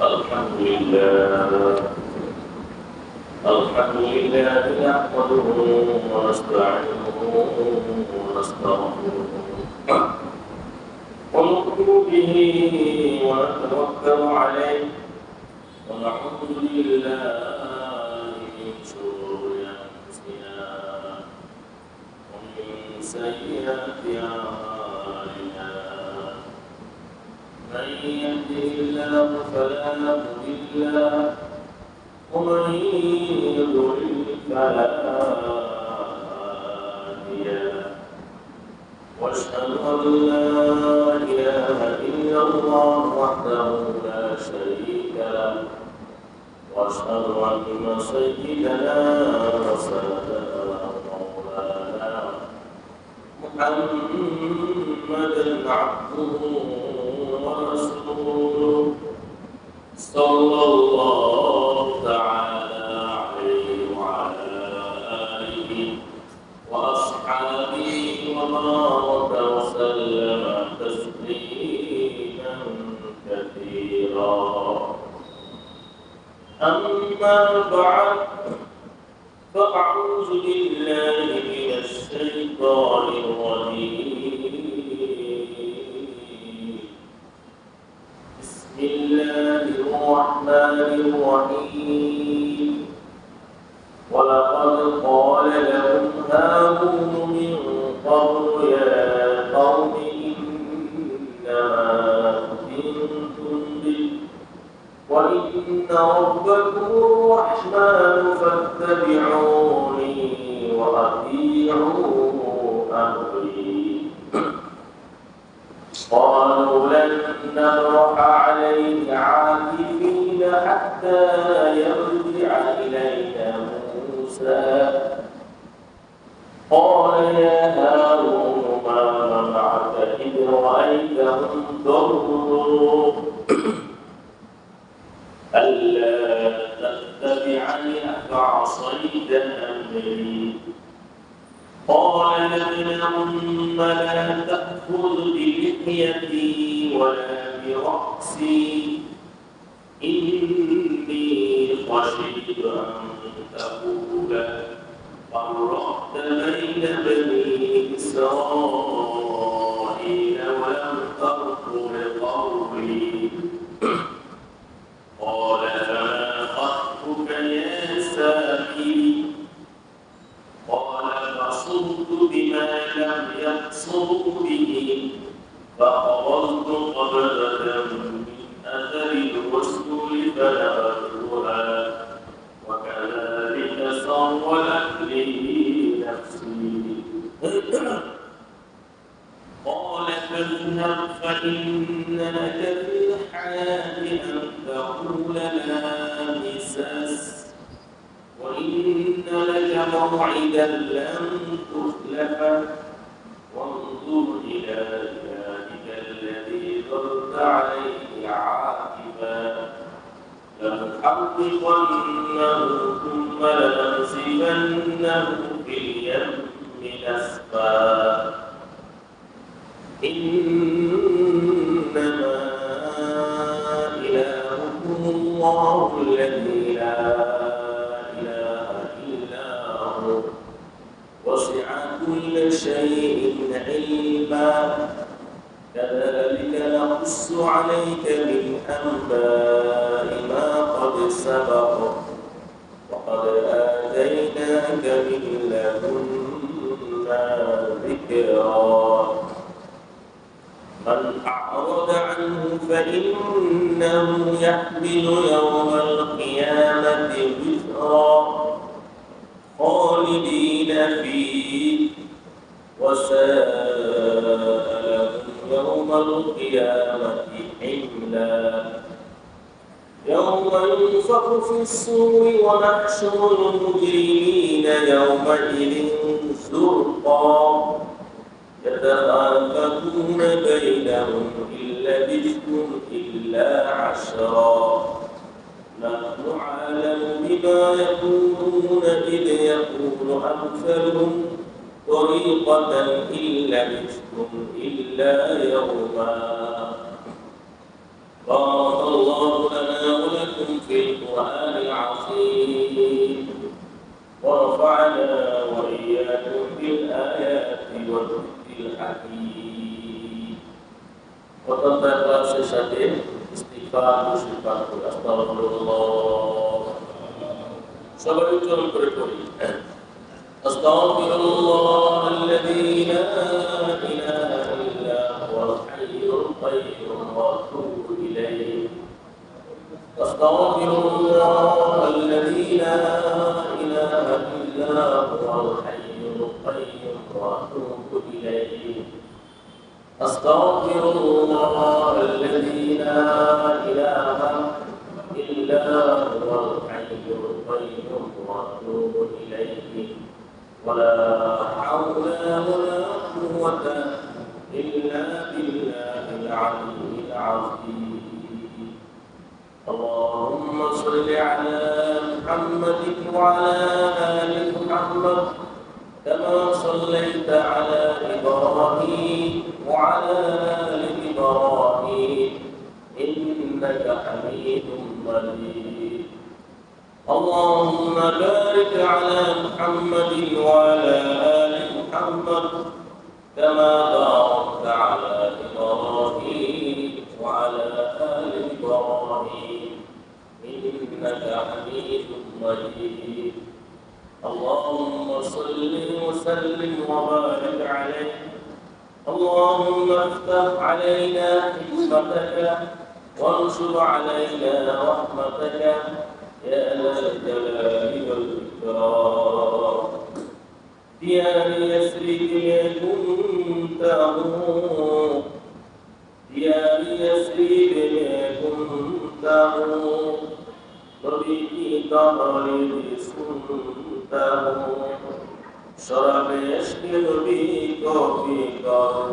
الحمد لله نحمده ونستعينه ونستغفره ونؤمن به ونتوكل عليه ونعوذ بالله من شرور أنفسنا ومن سيئات أعمالنا من يهده الله فلا مضل له ومن يضلل فلا هادي له واشهد ان لا اله الا الله وحده لا شريك له واشهد ان سيدنا وسندنا ومولانا محمدا عبده ورسوله صلى الله تعالى عليه وعلى آله وأصحابه وبارك وسلم تسليما كثيرا أما بعد فأعوذ بالله من الشيطان الرجيم بسم الله الرحمن الرحيم ولقد قال لهم هارون من قبل يا قوم إنما فتنتم به وإن ربكم الرحمن فاتبعوني وأطيعوا أمري قالوا لن نبرح عليه عاكفين حتى يرجع إلينا موسى قال يا هارون ما منعك إذ رأيتهم ضروا ألا تتبعني أفعصيت أمري قال يا ابن أم لا تأخذ بلحيتي ولا برأسي إني خشيت أن تقول فرقت بين بني إسرائيل ولم ترقب قولي قال فما خطبك يا سامري قال بصرت بما لم يبصروا به فقبضت قبضة من أثر الرسل فنبذتها وكذلك سولت لي نفسي قال فاذهب فإن لك في الحياة أن تقول لا مساس وإن لك موعدا لن تخلفه وانظر إلى إلهك الذي ظلت عليه عاكفا لنحرقنه ثم لننسفنه في اليم نسفا إنما إلهكم الله الذي لا وسع كل شيء علما كذلك نقص عليك من أنباء ما قد سبق وقد آتيناك من لدنا ذكرا من أعرض عنه فإنه يحمل يوم القيامة وزرا خالدين فيه وساء لهم يوم القيامة حملا يوم ينفخ في الصور ونحشر المجرمين يومئذ زرقا يتخافتون بينهم إن لبثتم إلا عشرا نحن أعلم بما يقولون إذ يقول أمثلهم طريقة إن لبثتم إلا يوما. بارك الله لنا الحكيم وتطلع سيشتين استغفار مشرفات أستغفر الله صبر يجرم بركوري أستغفر الله الذي لا إله إلا هو الحي القيوم وأتوب إليه أستغفر الله الذي لا إله إلا هو الحي القيوم وأتوب إليه أستغفر الله الذي لا إله إلا هو الحي القيوم وأتوب إليه ولا حول ولا قوة إلا بالله العلي العظيم اللهم صل على محمد وعلى آل محمد كما صليت على إبراهيم وعلى آل إبراهيم إنك حميد مجيد اللهم بارك على محمد وعلى آل محمد كما باركت على إبراهيم وعلى آل إبراهيم إنك حميد مجيد اللهم صل وسلم وبارك عليه اللهم افتح علينا حكمتك وانشر علينا رحمتك يا ذا الجلال والإكرام ديار يسرك كنت أمور ديار يسرك كنت أمور وبه تغرد سنته شرب يشكل به توفيقه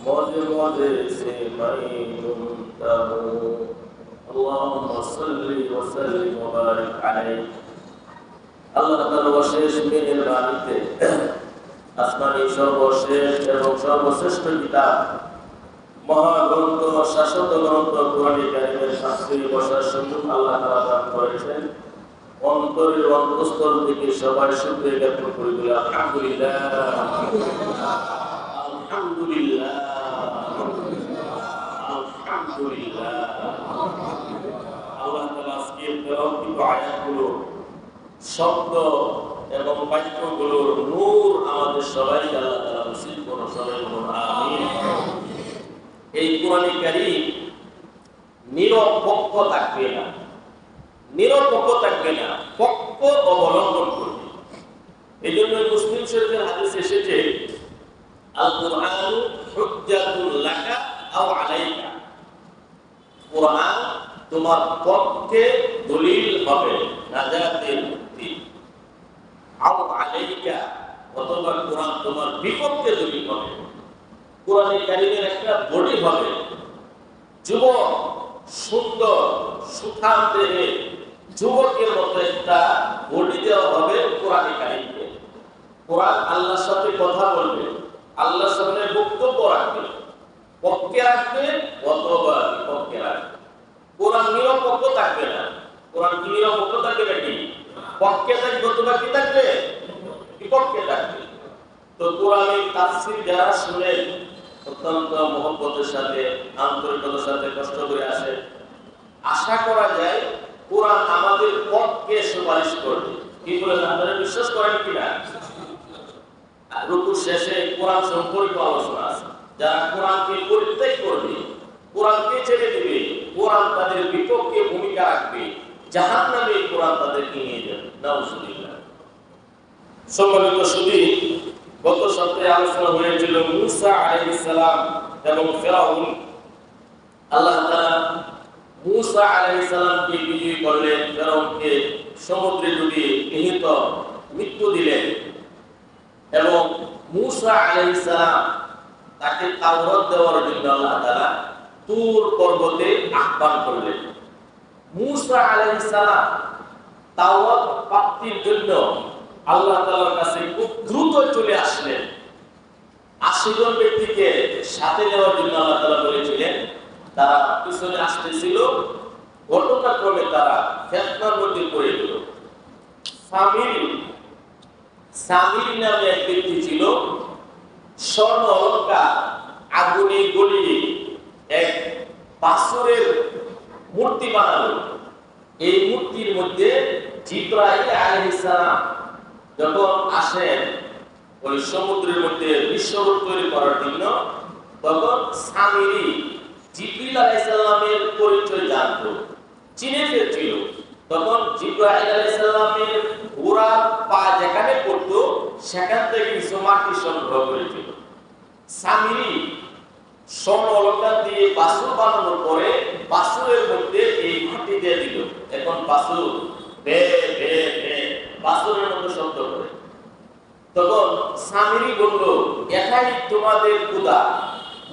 مجمد سميته اللهم صل وسلم وبارك عليه আল্লাহ তাআলা সর্বশেষ মেহেরবানিতে আসমানী সর্বশেষ এবং সর্বশ্রেষ্ঠ কিতাব মহাগ্রন্থ শাশ্বত গ্রন্থ কোরআন কারীমের শাস্ত্রী বসার সুযোগ আল্লাহ তাআলা দান করেছেন অন্তরের অন্তঃস্থল থেকে সবাই শুকরিয়া জ্ঞাপন করে বলি আলহামদুলিল্লাহ আলহামদুলিল্লাহ আলহামদুলিল্লাহ আল্লাহ তাআলা আজকে তেলাওয়াত আয়াতগুলো শব্দ এবং বাক্যগুলোর নূর আমাদের সবাইকে আল্লাহ তাআলা নসিব করুন সবাই বলুন আমিন এই কোরআন কারীম নিরপেক্ষ থাকবে না নিরপেক্ষ থাকবে না পক্ষ অবলম্বন করবে এই জন্য মুসলিম শরীফের হাদিসে এসেছে আল কুরআন হুজ্জাতুল লাকা আও আলাইকা কোরআন তোমার পক্ষে দলিল হবে নাজাতের মুক্তি আও আলাইকা অথবা কোরআন তোমার বিপক্ষে দলিল হবে কোরআন কারীমের একটা বডি হবে যুবক সুন্দর সুঠাম দেহে যুবকের মতো একটা বডি দেওয়া হবে কোরআন কারীমকে কোরআন আল্লাহর সাথে কথা বলবে আল্লাহর সামনে বক্তব্য রাখবে পক্ষে রাখবে অথবা বিপক্ষে রাখবে কোরআন নিরপেক্ষ থাকবে না কোরআন কি নিরপেক্ষ থাকবে নাকি পক্ষে থাকবে অথবা কি থাকবে বিপক্ষে থাকবে তো কোরআনের তাফসীর যারা শুনেন অত্যন্ত মহব্বতের সাথে আন্তরিকতার সাথে কষ্ট করে আসে আশা করা যায় কোরআন আমাদের পক্ষে সুপারিশ করবে কি বলেন আপনারা বিশ্বাস করেন কিনা রুকু শেষে কোরআন সম্পর্কে আলোচনা আছে যারা কোরআনকে পরিত্যাগ করবে কোরআনকে ছেড়ে দিবে কোরআন তাদের বিপক্ষে ভূমিকা রাখবে জাহান্নামে কোরআন তাদেরকে নিয়ে যাবে নাউজুবিল্লাহ সম্মানিত সুধী গত সপ্তাহে আলোচনা হয়েছিল মূসা আলাইহিস সালাম এবং ফিরআউন আল্লাহ তাআলা মূসা আলাইহিস সালামকে বিজয় করলেন ফিরআউনকে সমুদ্রে ডুবিয়ে নিহত মৃত্যু দিলেন এবং মূসা আলাইহিস সালাম তাকে তাওরাত দেওয়ার জন্য আল্লাহ তাআলা তুর পর্বতে আহ্বান করলেন মূসা আলাইহিস সালাম তাওরাত প্রাপ্তির জন্য আল্লাহ তাআলার কাছে খুব দ্রুত চলে আসলেন 80 জন ব্যক্তিকে সাথে নেওয়ার জন্য আল্লাহ তাআলা বলেছিলেন তারা পিছনে আসতেছিল ঘটনাক্রমে তারা ফিতনার মধ্যে পড়ে গেল সামির নামে এক ব্যক্তি ছিল স্বর্ণ অলঙ্কার আগুনে গলিয়ে এক পাথরের মূর্তি বানালো। এই মূর্তির মধ্যে জিবরাইল আলাইহিস সালাম যখন আসেন ওই সমুদ্রের মধ্যে বিশ্বরূপ তৈরি করার জন্য, তখন সামিরি জিবরিল আলাইহিস সালামের পরিচয় জানতো, চিনে ফেলছিল। তখন জিবরাইল আলাইহিস সালামের ঘোড়া পা যেখানে পড়তো সেখান থেকে কিছু মাটি সংগ্রহ করেছিল। সামিরি স্বর্ণ অলঙ্কার দিয়ে বাছুর বানানোর পরে বাছুরের মধ্যে এই মাটি দিয়ে দিল। এখন বাছুর বে বে বে বাছুরের মতো শব্দ করে। তখন সামিরি বলল, এটাই তোমাদের খোদা,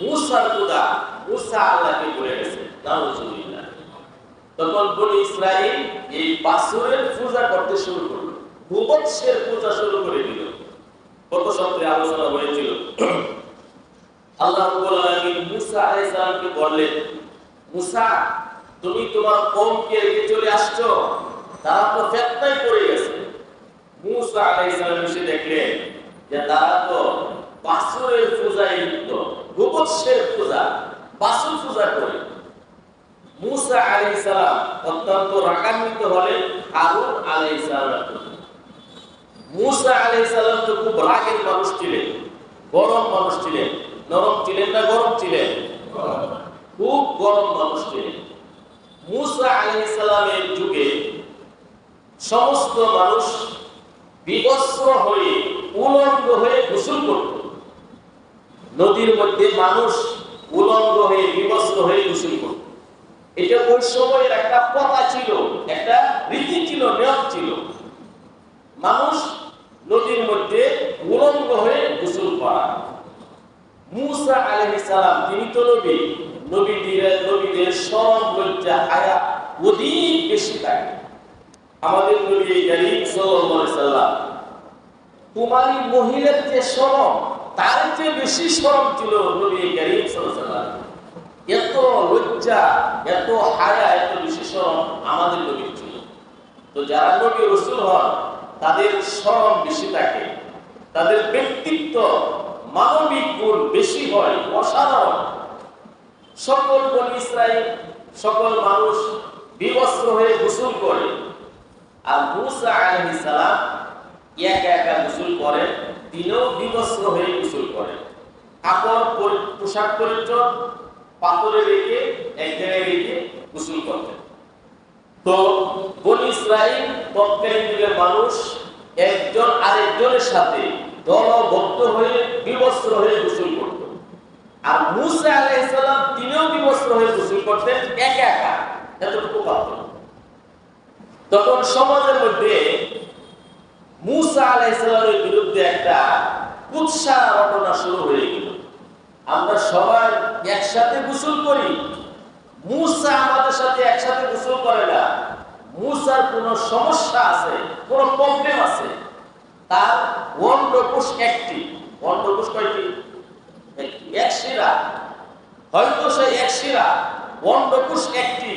মুসার খোদা। মুসা আল্লাহকে বলে গেছে। নাউজুবিল্লাহ। তখন বনি ইসরাইল এই বাছুরের পূজা করতে শুরু করলো, গোবৎসের পূজা শুরু করে দিল। কত সপ্তাহে আলোচনা হয়েছিল। আল্লাহ রাব্বুল আলামিন মুসা আলাইহিস সালামকে বললেন, মুসা তুমি তোমার কওমকে রেখে চলে আসছো, তারা তো ফিতনায় পড়ে গেছে। মুসা আলাইহিস সালাম এসে দেখলেন যে তারা তো বাছুরের পূজায় লিপ্ত, গোবৎসের পূজা, বাছুর পূজা করে। মুসা আলাইহিস সালাম অত্যন্ত রাগান্বিত হলেন হারুন আলাইহিস সালাম। মুসা আলাইহিস সালাম তো খুব রাগের মানুষ ছিলেন, গরম মানুষ ছিলেন। নরম ছিলেন না গরম ছিলেন? খুব গরম মানুষ ছিলেন। মুসা আলাইহিস সালামের যুগে সমস্ত মানুষ বিবস্ত্র হয়ে উলঙ্গ হয়ে গোসল করত। নদীর মধ্যে মানুষ উলঙ্গ হয়ে বিবস্ত্র হয়ে গোসল করত। এটা ওই সময়ের একটা প্রথা ছিল, একটা রীতি ছিল, নিয়ম ছিল। মানুষ নদীর মধ্যে উলঙ্গ হয়ে গোসল করা। মুসা আলাইহিস সালাম তিনি তো নবী, নবীদের শরম লজ্জা হায়া অধিক বেশি থাকে। আমাদের নবী করিম সাল্লাল্লাহু আলাইহি সাল্লাম কুমারী মহিলার যে শরম, তার চেয়ে বেশি শরম ছিল নবী করিম সাল্লাল্লাহু আলাইহি সাল্লাম। এত লজ্জা, এত হায়া, এত বেশি শরম আমাদের নবীর ছিল। তো যারা নবী রাসূল হন তাদের শরম বেশি থাকে, তাদের ব্যক্তিত্ব মানবিক গুণ বেশি হয়, অসাধারণ। সকল বনি ইসরাইল, সকল মানুষ বিবস্ত্র হয়ে গোসল করে, আর মুসা আলাইহিস সালাম একা একা গোসল করেন, তিনিও বিবস্ত্র হয়ে গোসল করেন। কাপড় পোশাক পরিচ্ছদ পাথরে রেখে এক জায়গায় রেখে গোসল করতেন। তো বনি ইসরাইল তৎকালীন যুগের মানুষ একজন আরেকজনের সাথে দলবদ্ধ হয়ে বিবস্ত্র হয়ে গোসল করত। আর মুসা আলাইহিস সালাম তিনিও বিবস্ত্র হয়ে গোসল করতেন একা একা, এতটুকু পারতেন। তখন সমাজের মধ্যে মুসা আলাইহিস সালামের বিরুদ্ধে একটা কুৎসা রটনা শুরু হয়ে গেল। আমরা সবাই একসাথে গোসল করি, মুসা আমাদের সাথে একসাথে গোসল করে না। মুসার কোনো সমস্যা আছে, কোনো প্রবলেম আছে। তার অন্ডকোষ একটি, অন্ডকোষ কয়টি? এক শিরা, হয়তো সে এক শিরা, অন্ডকোষ একটি,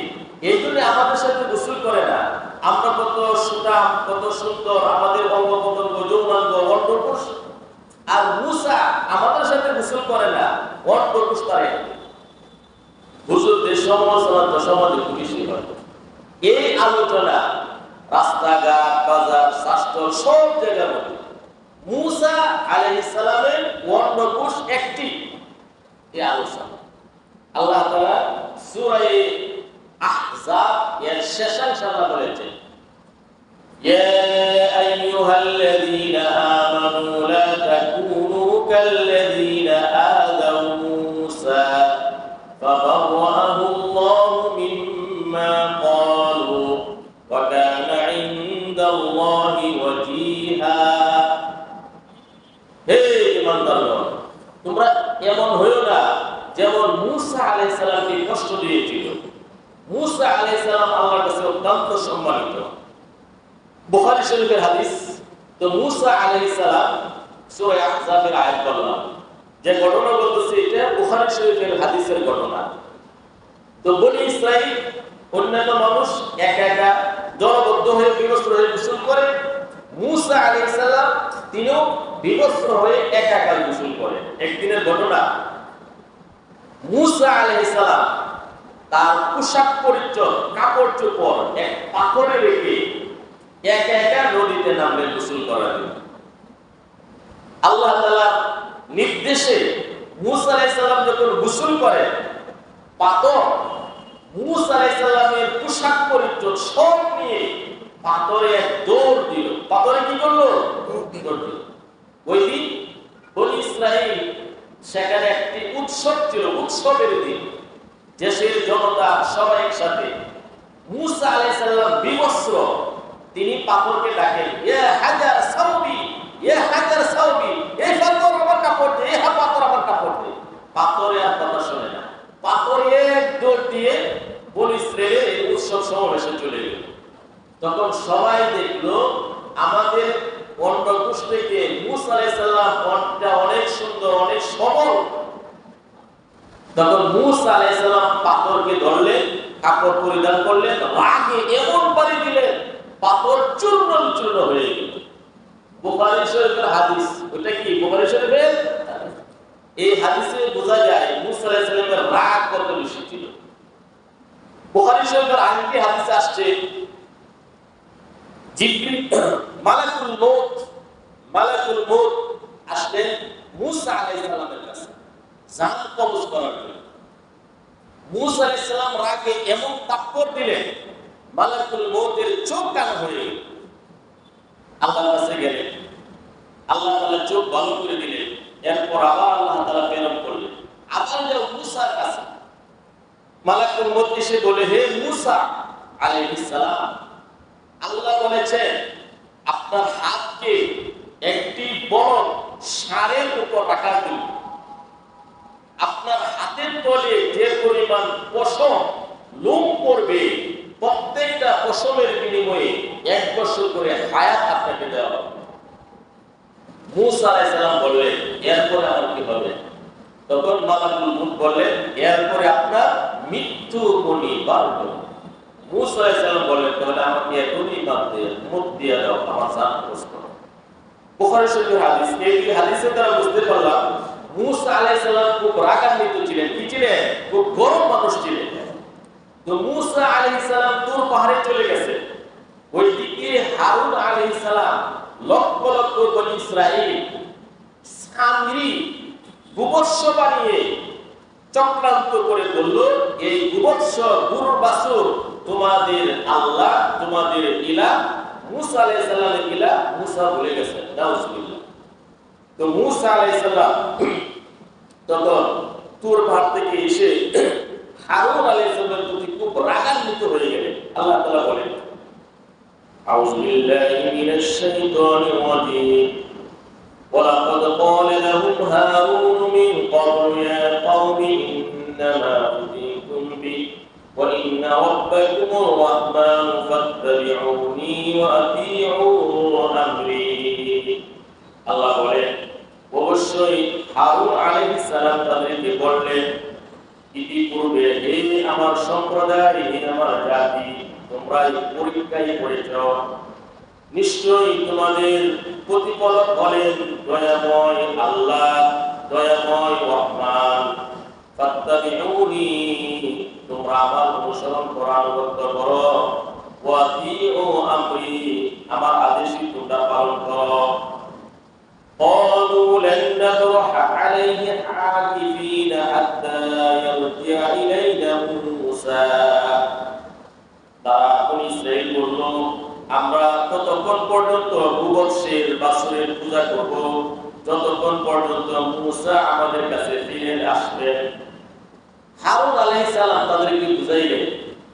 এই জন্য আমাদের সাথে গোসল করে না। আমরা কত সুঠাম, কত সুন্দর, আমাদের অঙ্গ প্রত্যঙ্গ, যৌনাঙ্গ, অন্ডকোষ। আর মুসা আমাদের সাথে গোসল করে না, অন্ডকোষ তার একটি। হুজুরদের সমালোচনা তো সমাজে বেশি হয়। এই আলোচনা রাস্তাঘাট, বাজার, শাস্ত্র সব জায়গার মধ্যে মুসা আলাইহিস সালামের অন্ডকোষ একটি, এই আলোচনা। আল্লাহ তাআলা সূরা আহজাব এর শেষাংশ আল্লাহ বলেছেন, ইয়া আইয়ুহাল্লাযীনা আমানু লা তাকুনু কাল্লাযীনা আযাউ মুসা ফাবাররাহু আল্লাহু মিম্মা ক্বালু ওয়া কানা ইনদাল্লাহি ওয়াজীহা। হে ঈমানদারগণ, তোমরা এমন হইও না যেমন মুসা আলাইহিস সালামকে কষ্ট দিয়েছিল। মুসা আলাইহিস সালাম আল্লাহর কাছে অত্যন্ত সম্মানিত। বুখারী শরীফের হাদিস। তো মুসা আলাইহিস সালাম সূরা আহজাবের আয়াত বললাম, যে ঘটনা বলতেছে এটা বুখারী শরীফের হাদিসের ঘটনা। তো বনি ইসরাইল অন্যান্য মানুষ একা একা দলবদ্ধ হয়ে বিবস্ত্র হয়ে গোসল করে। মুসা আলাইহিস সালাম তিনিও বিবস্ত্র হয়ে একাকার গোসল করে। একদিনের ঘটনা, মুসা আলাইহিস সালাম তার পোশাক পরিচ্ছদ কাপড় চোপড় এক পাথরে রেখে একা একা নদীতে নামলেন গোসল করার জন্য। আল্লাহ তাআলার নির্দেশে মুসা আলাইহিস সালাম যখন গোসল করেন, পাথর মুসা আলাইহিস সালামের পোশাক পরিচ্ছদ সব নিয়ে পাথরে এক দৌড় দিল। পাথরে কি করলো? দৌড় দিল। ওই দিন বনী ইসরাইল সেখানে একটি উৎসব ছিল, উৎসবের দিন। দেশের জনতা সবাই একসাথে। মুসা আলাইহিস সালাম বিবস্ত্র, তিনি পাথরকে ডাকেন, ইয়া হাজার সাউবি, ইয়া হাজার সাউবি, এই পাথর আমার কাপড় দে, এই পাথর আমার কাপড় দে। পাথরে আর কথা শুনে না, পাথরে এক দৌড় দিয়ে বনী ইসরাইলের উৎসব সমাবেশে চলে গেল। তখন সবাই দেখলো আমাদের অন্ডকোষ থেকে মুসা আলাইহিস সালাম অনেক সুন্দর, অনেক সবল। তখন মুসা আলাইহিস সালাম পাথরকে ধরলেন, কাপড় পরিধান করলেন, রাগে এমন পানি দিলেন পাথর চূর্ণ চূর্ণ হয়ে গেল। বুখারী শরীফের হাদিস। ওটা কি বুখারী শরীফের? এই হাদিসে বোঝা যায় মুসা আলাইহিস সালামের রাগ কত বেশি ছিল। বুখারী শরীফের আরেকটি হাদিসে আসছে, জিবরিল মালাকুল মউত আসলেন মুসা আলাইহিস সালামের কাছে জান কবজ করার জন্য। মুসা আলাইহিস সালাম রাগে এমন তাপ্পর দিলেন, মালাকুল মউতের চোখ কানা হয়ে গেল। আল্লাহর কাছে গেলেন, আল্লাহ তাআলা চোখ বন্ধ করে দিলেন। এরপর আবার আল্লাহ তাআলা প্রেরণ করলেন, আবার যাও মুসার কাছে। মালাকুল মউত এসে বলে, হে মুসা আলাইহিস সালাম, আল্লাহ বলেছেন আপনার হাতকে একটি বড় ষাঁড়ের উপর রাখার জন্য। আপনার হাতের তলে যে পরিমাণ পশম লোম পড়বে, প্রত্যেকটা পশমের বিনিময়ে 1 বছর করে হায়াত আপনাকে দেওয়া হবে। মুসা আলাইহিস সালাম বললেন, এরপরে আমার কি হবে? তখন মালাকুল মউত বললেন, এরপরে আপনার মৃত্যু অনিবার্য হবে। মুসা আলাইহিস সালাম বললেন, তাহলে আমাকে এখনই মত দিয়ে দাও, আমার জান খরচ করো। বুখারী শরীফের হাদিস। এই হাদিসের দ্বারা বুঝতে পারলাম মুসা আলাইহিস সালাম খুব রাগান্বিত ছিলেন। কি ছিলেন? খুব গরম মানুষ ছিলেন। তো মুসা আলাইহিস সালাম তুর পাহাড়ে চলে গেছে। ওই দিকে হারুন আলাইহিস সালাম লক্ষ লক্ষ বনী ইসরাইল সামরি গোবর্ষ বানিয়ে চক্রান্ত করে বলল, এই গোবর্ষ গরুর বাছুর তোমাদের আল্লাহ, তোমাদের ইলাহ। মুসা আলাইহিস সালামের ইলাহ মুসা ভুলে গেছেন, নাউজুবিল্লাহ। তো মুসা আলাইহিস সালাম তখন তুর পাহাড় থেকে এসে হারুন আলাইহিস সালামের প্রতি খুব রাগান্বিত হয়ে গেলেন। আল্লাহ তাআলা বলেন, আউযু বিল্লাহি মিনাশ শাইতানির রাজীম, ওয়ালাকাদ ক্বালা লাহুম হারুন মিন ক্বাবলু ইয়া কওমি ইন্নামা উযীতুম বি ওয়া ইন্না রাব্বাকুমুর রাহমানু ফাত্তাবিউনি ওয়া আতিউ আমরি। আল্লাহ বলেন, অবশ্যই হারুন আলাইহিস সালাম তাদেরকে বললেন, ইতিপূর্বে হে আমার সম্প্রদায়, হে আমার জাতি, তোমরা এই পরীক্ষায় পড়েছ। নিশ্চয়ই তোমাদের প্রতিপালক হলেন দয়াময় আল্লাহ, দয়াময় রহমান। ফাত্তাবিউনি, তোমরা আমার অনুসরণ করো, আনুগত্য করো। ওয়া আতিউ আমরি, আমার আদেশই তোমরা পালন করো। قالوا لن نبرح عليه عاكفين حتى يرجع إلينا موسى। তারা বনী ইসরাইল বলল, আমরা ততক্ষণ পর্যন্ত গোবর্ষের বাছুরের পূজা করব যতক্ষণ পর্যন্ত মুসা আমাদের কাছে ফিরে আসবেন। হারুন আলাইহিস সালাম তাদেরকে বুঝাইলেন,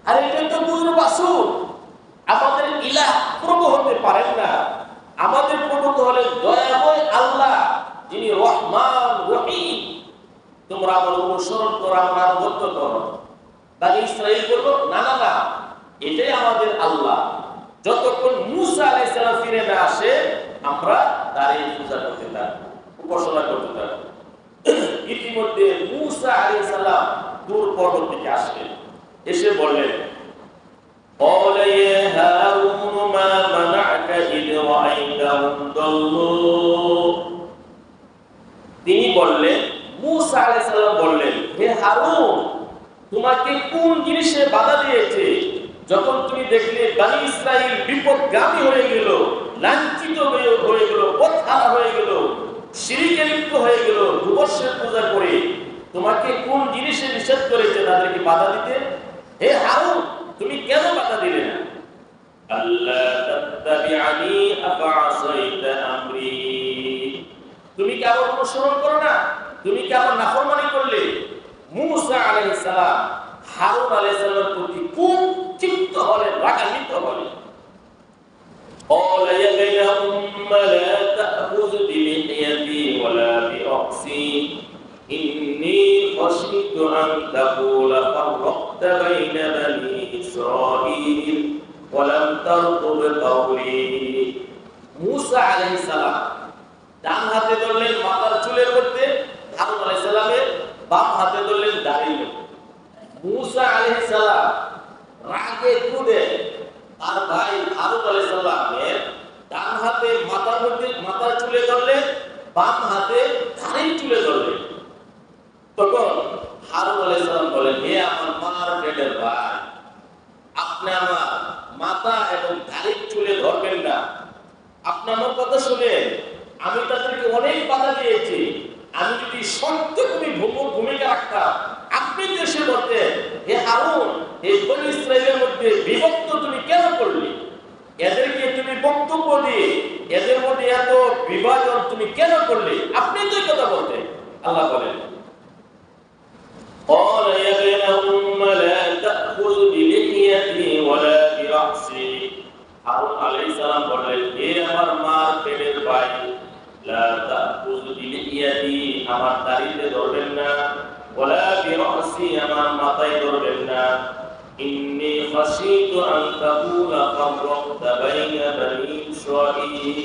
আরে এটা তো গরুর বাছুর, আমাদের ইলাহ প্রভু হতে পারেন না। আমাদের প্রভু তো হলেন দয়াময় আল্লাহ, যিনি রহমান রহিম। তোমরা আমার অনুসরণ করো, আমার আনুগত্য করো। বনী ইসরাইল বলল, না না না, এটাই আমাদের আল্লাহ। যতক্ষণ মুসা আলাইহিস সালাম ফিরে না আসে আমরা দাঁড়িয়ে পূজা করতে থাকবো, উপাসনা করতে থাকবো। ইতিমধ্যে মুসা আলাইহিস সালাম দূর পর্বত থেকে আসলেন, এসে বললেন, قال يا هارون ما منعك إذ رأيتهم ضلوا হারুন, তোমাকে কোন জিনিসে বাধা দিয়েছে? যখন তুমি দেখলে বনি ইসরাইল বিপদগামী হয়ে গেল, লাঞ্ছিত হয়ে গেল, পথহারা হয়ে গেল, শিরকে লিপ্ত হয়ে গেল, গোবর্ষের পূজা করে, তোমাকে কোন জিনিসে নিষেধ করেছে তাদেরকে বাধা দিতে? হে হারুন, তুমি কেন বাধা দিলে না? আল্লাহ তাত্তাবিআনি আফআসাইতা আমরি, তুমি কি আমার অনুসরণ করো না? তুমি কি আমার নাফরমানি করলে? মূসা আলাইহিস সালাম হারুন আলাইহিস সালামের প্রতি খুব ক্ষিপ্ত হলেন, রাগান্বিত হলেন। قال يا بني أم لا تأخذ بلحيتي ولا برأسي إني خشيت أن تقول فرقت بين بني إسرائيل ولم ترقب قولي। মূসা আলাইহিস সালাম ডান হাতে ধরলেন মাথার চুলের মধ্যে, হারুন আলাইহিস সালামের বাম হাতে ধরলেন দাড়ির মধ্যে। মূসা আলাইহিস সালাম রাগে ক্রোধে তার ভাই হারুন আলাইহিস সালামের ডান হাতে মাথার মধ্যে মাথার চুলে ধরলেন, বাম হাতে দাড়ির চুলে ধরলেন। তখন হারুন আলাইহিস সালাম বলেন, হে আমার মার পেটের ভাই, আপনি আমার মাথা এবং দাড়ির চুলে ধরবেন না। আপনি আমার কথা শুনে, আমি তাদেরকে অনেক বাধা দিয়েছি। আমি যদি সত্য ভূমিকা রাখতাম, আপনি দেশে বলতেন, হে হারুন, এই বনি ইসরাইলের মধ্যে বিভক্ত তুমি কেন করলে? এদেরকে তুমি বক্তব্য দিয়ে এদের মধ্যে এত বিভাজন তুমি কেন করলে? আপনি তো এই কথা বলতেন। আল্লাহ বলেন, قال يا ابن أم لا تأخذ بلحيتي ولا برأسي। হারুন আলাইহিস সালাম বললেন, হে আমার মার পেটের ভাই, লা তাখুয বিলিয়াদি, আমার দাড়িতে ধরবেন না, ওয়ালা বিরাসি, আমার মাথায় ধরবেন না। ইন্নী খাশীতু আন তাকুলা ফাররাকতা বাইনা বনি ইসরাঈল,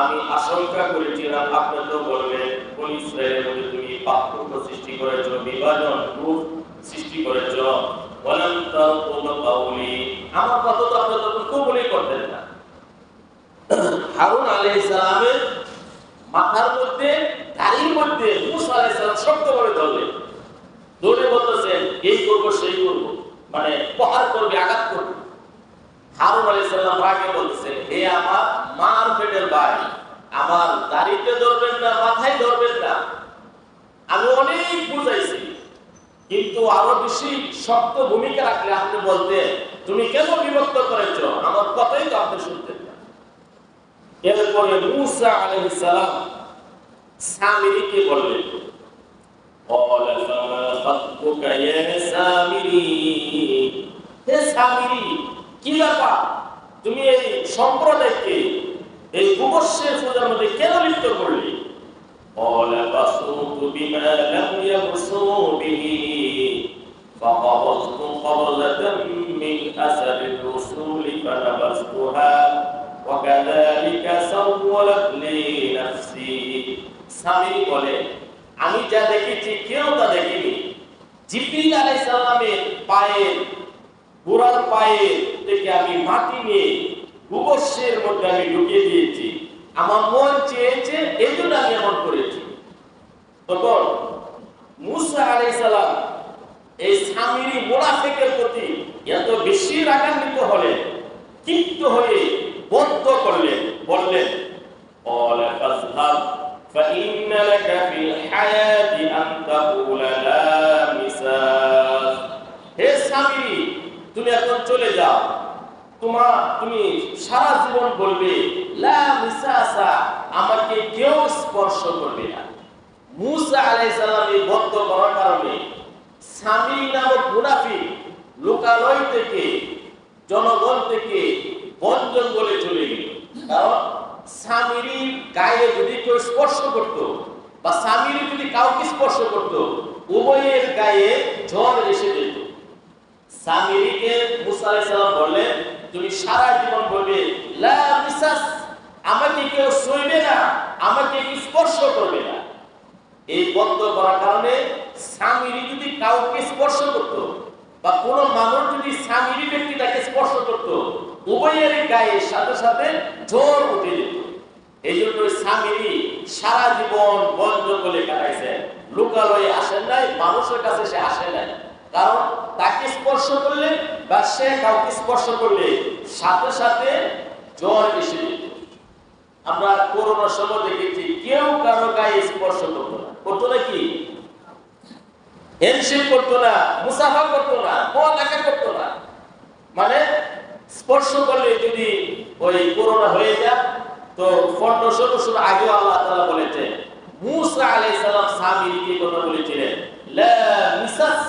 আমি আশঙ্কা করেছিলাম আপনি তো বলবেন বনি ইসরাঈলের মধ্যে তুমি পার্থক্য সৃষ্টি করেছো, বিভাজন গ্রুপ সৃষ্টি করেছো। ওয়ালাম তাকুল কাউলি, আমার কথা তো আপনি তখন কবুলই করতেন না। হারুন আলাইহিস সালামের মাথার মধ্যে দাড়ির মধ্যে মূসা আলাইহিস সালাম শক্ত করে ধরলেন, ধরে বলতেছেন এই করব সেই করব, মানে প্রহার করবে, আঘাত করবে। হারুন আলাইহিস সালাম রাগে বলতেছেন, হে আমার মার পেটের ভাই, আমার দাড়িতে ধরবেন না, মাথায় ধরবেন না। আমি অনেক বুঝাইছি, কিন্তু আরো বেশি শক্ত ভূমিকা রাখলে আপনি বলতেন, তুমি কেন বিভক্ত করেছো? আমার কথাই তো আপনি শুনতেন না। এরপরে মূসা আলাইহিস সালাম সামিরীকে বললেন, قال فما خطبك يا سامري, হে সামিরী, কি ব্যাপার? তুমি এই সম্প্রদায়কে এই গোবর্ষের পূজার মধ্যে কেন লিপ্ত করলে? قال بصرت بما لم يبصروا به فقبضت قبضة من أثر الرسول فنبذتها وكذلك سولت لي نفسي। সামিরী বলে, আমি যা দেখেছি কেউ তা দেখেনি। জিবরিল আলাইহিস সালামের পায়ের গোড়ার পায়ে থেকে আমি মাটি নিয়ে গোবর্ষের মধ্যে আমি ঢুকিয়ে দিয়েছি। আমার মন চেয়েছে, এই জন্য আমি এমন করেছি। তখন মূসা আলাইহিস সালাম এই সামিরী মুনাফিকের প্রতি এত বেশি রাগান্বিত হলেন, ক্ষিপ্ত হয়ে বদ্ধ করলেন, বললেন, قال فاذهب فإن لك في الحياة أن تقول لا مساس। হে সামিরী, তুমি এখন চলে যাও, তুমি সারা জীবন বলবে লা মিসাসা, আমাকে কেউ স্পর্শ করবে না। মূসা আলাইহিস সালাম এই বদ্ধ করার কারণে সামিরী নামক মুনাফিক লোকালয় থেকে, জনগণ থেকে বন জঙ্গলে চলে গেল। কারণ সামিরীর গায়ে যদি কেউ স্পর্শ করত বা সামিরী যদি কাউকে স্পর্শ করত, উভয়ের গায়ে জ্বর এসে যেত। সামিরীকে মূসা আলাইহিস সালাম বললেন, তুমি সারা জীবন বলবে লা মিসাস, আমাকে কেউ ছুঁইবে না, আমাকে স্পর্শ করবে না। এই বন্ধ করার কারণে সামিরী যদি কাউকে স্পর্শ করত বা কোনো মানুষ যদি সামিরী ব্যক্তিটাকে স্পর্শ করত, উভয়ের গায়ে সাথে সাথে জ্বর উঠে যেত। এই জন্য সামিরি সারা জীবন বন জঙ্গলে কাটাইছেন, লোকালয়ে আসেন নাই, মানুষের কাছে সে আসে নাই। কারণ তাকে স্পর্শ করলে বা সে কাউকে স্পর্শ করলে সাথে সাথে জ্বর এসে যেত। আমরা করোনার সময় দেখেছি কেউ কারো গায়ে স্পর্শ করতো না, করতো না কি? হ্যান্ডশেক করতো না, মুসাফা করতো না, দেখা করতো না। মানে স্পর্শ করলে যদি ওই করোনা হয়ে যায় তো 1500 বছর আগেও আল্লাহ তাআলা বলেছেন, মুসা আলাইহিস সালাম সামিরীকে কথা বলেছিলেন, লা মিসাস,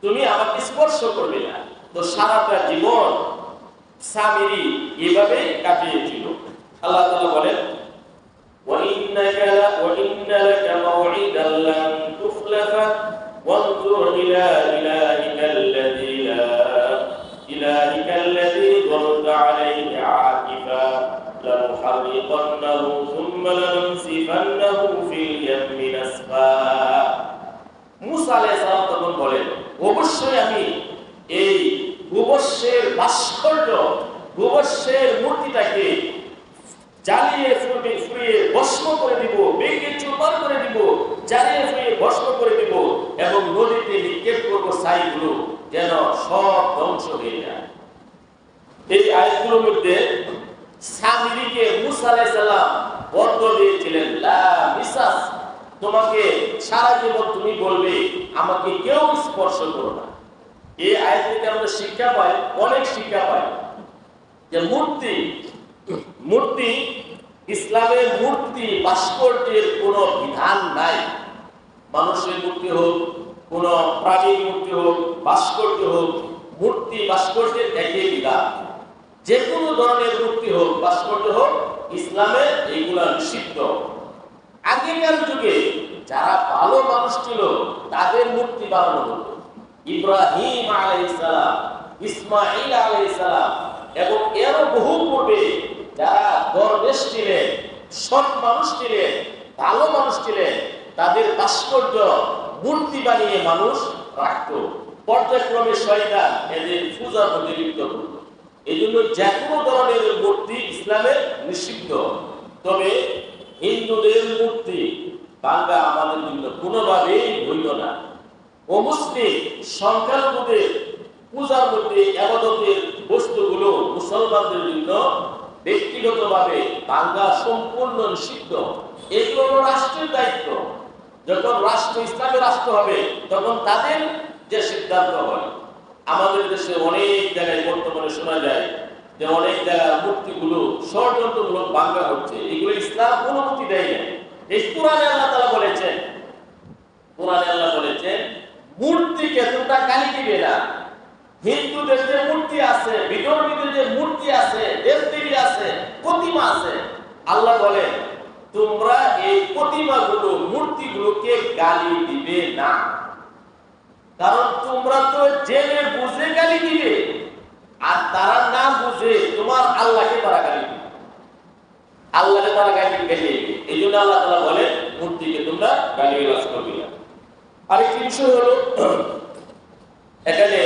তুমি আমাকে স্পর্শ করবে না। তো সারাটা জীবন সামিরী এভাবে কাটিয়েছিল। আল্লাহ তাআলা বলেন, ওয়া ইন্না লাকা মাউইদান লান তুখলাফা ওয়ানজুর ইলা ইলাহিকা আল্লাযী যালতা আলাইহি আকিফা লানুহাররিকান্নাহু সুম্মা লানুনসিফান্নাহু ফিল ইয়াম্মি নাসফা। মুসা আলাইহিস সালাম তখন বলেন, অবশ্যই আমি এই ভূবর্ষের ভাস্কর্য, ভূবর্ষের মূর্তিটাকে জ্বালিয়ে ফুরিয়ে ভস্ম করে দিব, ভেঙে চুরমার করে দিব, জ্বালিয়ে ফুরিয়ে ভস্ম করে দিব এবং নদীতে নিক্ষেপ করবো ছাইগুলো, যেন সব ধ্বংস হয়ে যায়। এই আয়াতগুলোর মধ্যে সামিরীকে মুসা আলাইহিস সালাম বর্ণ দিয়েছিলেন, লা মিসাস, তোমাকে সারা জীবন তুমি বলবে আমাকে কেউ স্পর্শ করো না। এই আয়াত থেকে আমরা শিক্ষা পাই, অনেক শিক্ষা পাই যে মূর্তি ইসলামের মূর্তি ভাস্কর্যের কোনো বিধান নাই। মানুষের মূর্তি হোক, কোন প্রাণীর মূর্তি হোক, ভাস্কর্য হোক, মূর্তি ভাস্কর্যের একই বিধান। যে কোনো ধরনের মূর্তি হোক, ভাস্কর্য হোক, ইসলামে এইগুলা নিষিদ্ধ। আগেকার যুগে যারা ভালো মানুষ ছিল তাদের মূর্তি বানানো হতো। ইব্রাহিম আলাইহিস সালাম, ইসমাঈল আলাইহিস সালাম এবং এরও বহু পূর্বে যারা দরবেশ ছিলেন, সৎ মানুষ ছিলেন, ভালো মানুষ ছিলেন, তাদের ভাস্কর্য মূর্তি বানিয়ে মানুষ রাখত। পর্যায়ক্রমে শয়তান এদের পূজার মধ্যে লিপ্ত করত। এই জন্য যে কোনো ধরনের মূর্তি ইসলামে নিষিদ্ধ। তবে হিন্দুদের মূর্তি ভাঙা আমাদের জন্য কোনোভাবেই বৈধ না। অমুসলিম সংখ্যালঘুদের পূজার মধ্যে ইবাদতের বস্তুগুলো মুসলমানদের জন্য ব্যক্তিগতভাবে ভাঙা সম্পূর্ণ নিষিদ্ধ। এগুলো হলো রাষ্ট্রের দায়িত্ব। যখন রাষ্ট্র ইসলামের রাষ্ট্র হবে তখন তাদের যে সিদ্ধান্ত হয়। আমাদের দেশে অনেক জায়গায় বর্তমানে শোনা যায় যে অনেক জায়গায় মূর্তিগুলো ষড়যন্ত্রমূলক ভাঙা হচ্ছে। এগুলো ইসলাম অনুমতি দেয় না। এই কোরআনে আল্লাহ তাআলা বলেছেন, মূর্তিকে তোমরা গালি দিবে না। হিন্দুদের যে মূর্তি আছে, বিধর্মীদের যে মূর্তি আছে, দেবদেবী আছে, প্রতিমা আছে, আল্লাহ বলেন তোমরা এই প্রতিমাগুলো, মূর্তিগুলোকে গালি দিবে না। কারণ তোমরা তো জেনে বুঝে গালি দিবে, আর তারা না বুঝে তোমার আল্লাহকে তারা গালি দিবে, আল্লাহকে তারা গালি দিবে। এই জন্য আল্লাহ তাআলা বলেন মূর্তিকে তোমরা গালিগালাজ করবে না। আরেকটি বিষয় হলো, এখানে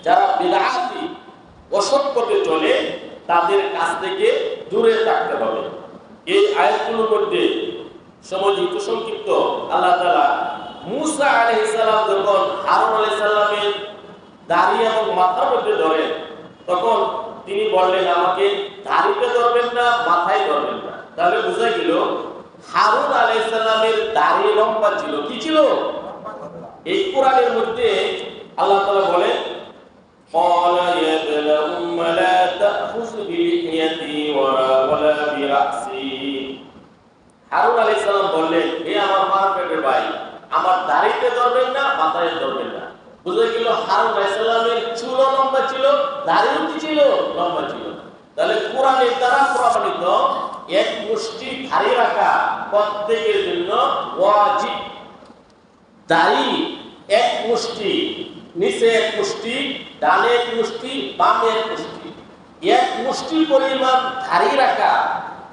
যারা বিদআতি অসৎ পথে চলে তাদের কাছ থেকে দূরে থাকতে হবে। এই আয়াতগুলোর মধ্যে সময় যেহেতু সংক্ষিপ্ত, আল্লাহ তাআলা মুসা আলাইহিস সালাম যখন হারুন আলাইহিস সালামের দাড়ি এবং মাথার মধ্যে ধরেন, তখন তিনি বললেন আমাকে দাড়িতে ধরবেন না, মাথায় ধরবেন না। তাহলে বোঝা গেল হারুন আলাইহিস সালামের দাড়ি লম্বা ছিল। কি ছিল? এই কোরআনের মধ্যে আল্লাহ তাআলা বলেন, قال يا ابن أم لا تأخذ بلحيتي ولا برأسي। হারুন আলাইহিস সালাম বললেন, হে আমার মার পেটের ভাই, আমার দাড়িতে ধরবেন না, মাথায় ধরবেন না। বুঝা গেল হারুন আলাইহিস সালামের চুল লম্বা ছিল, দাড়িও কি ছিল? লম্বা ছিল। তাহলে কোরআনের দ্বারা প্রমাণিত এক মুষ্টি দাড়ি রাখা প্রত্যেকের জন্য ওয়াজিব। দাড়ি এক মুষ্টি, নিচে এক মুষ্টি, ডানে এক মুষ্টি, বামে এক মুষ্টি, এক মুষ্টি পরিমাণ দাড়ি রাখা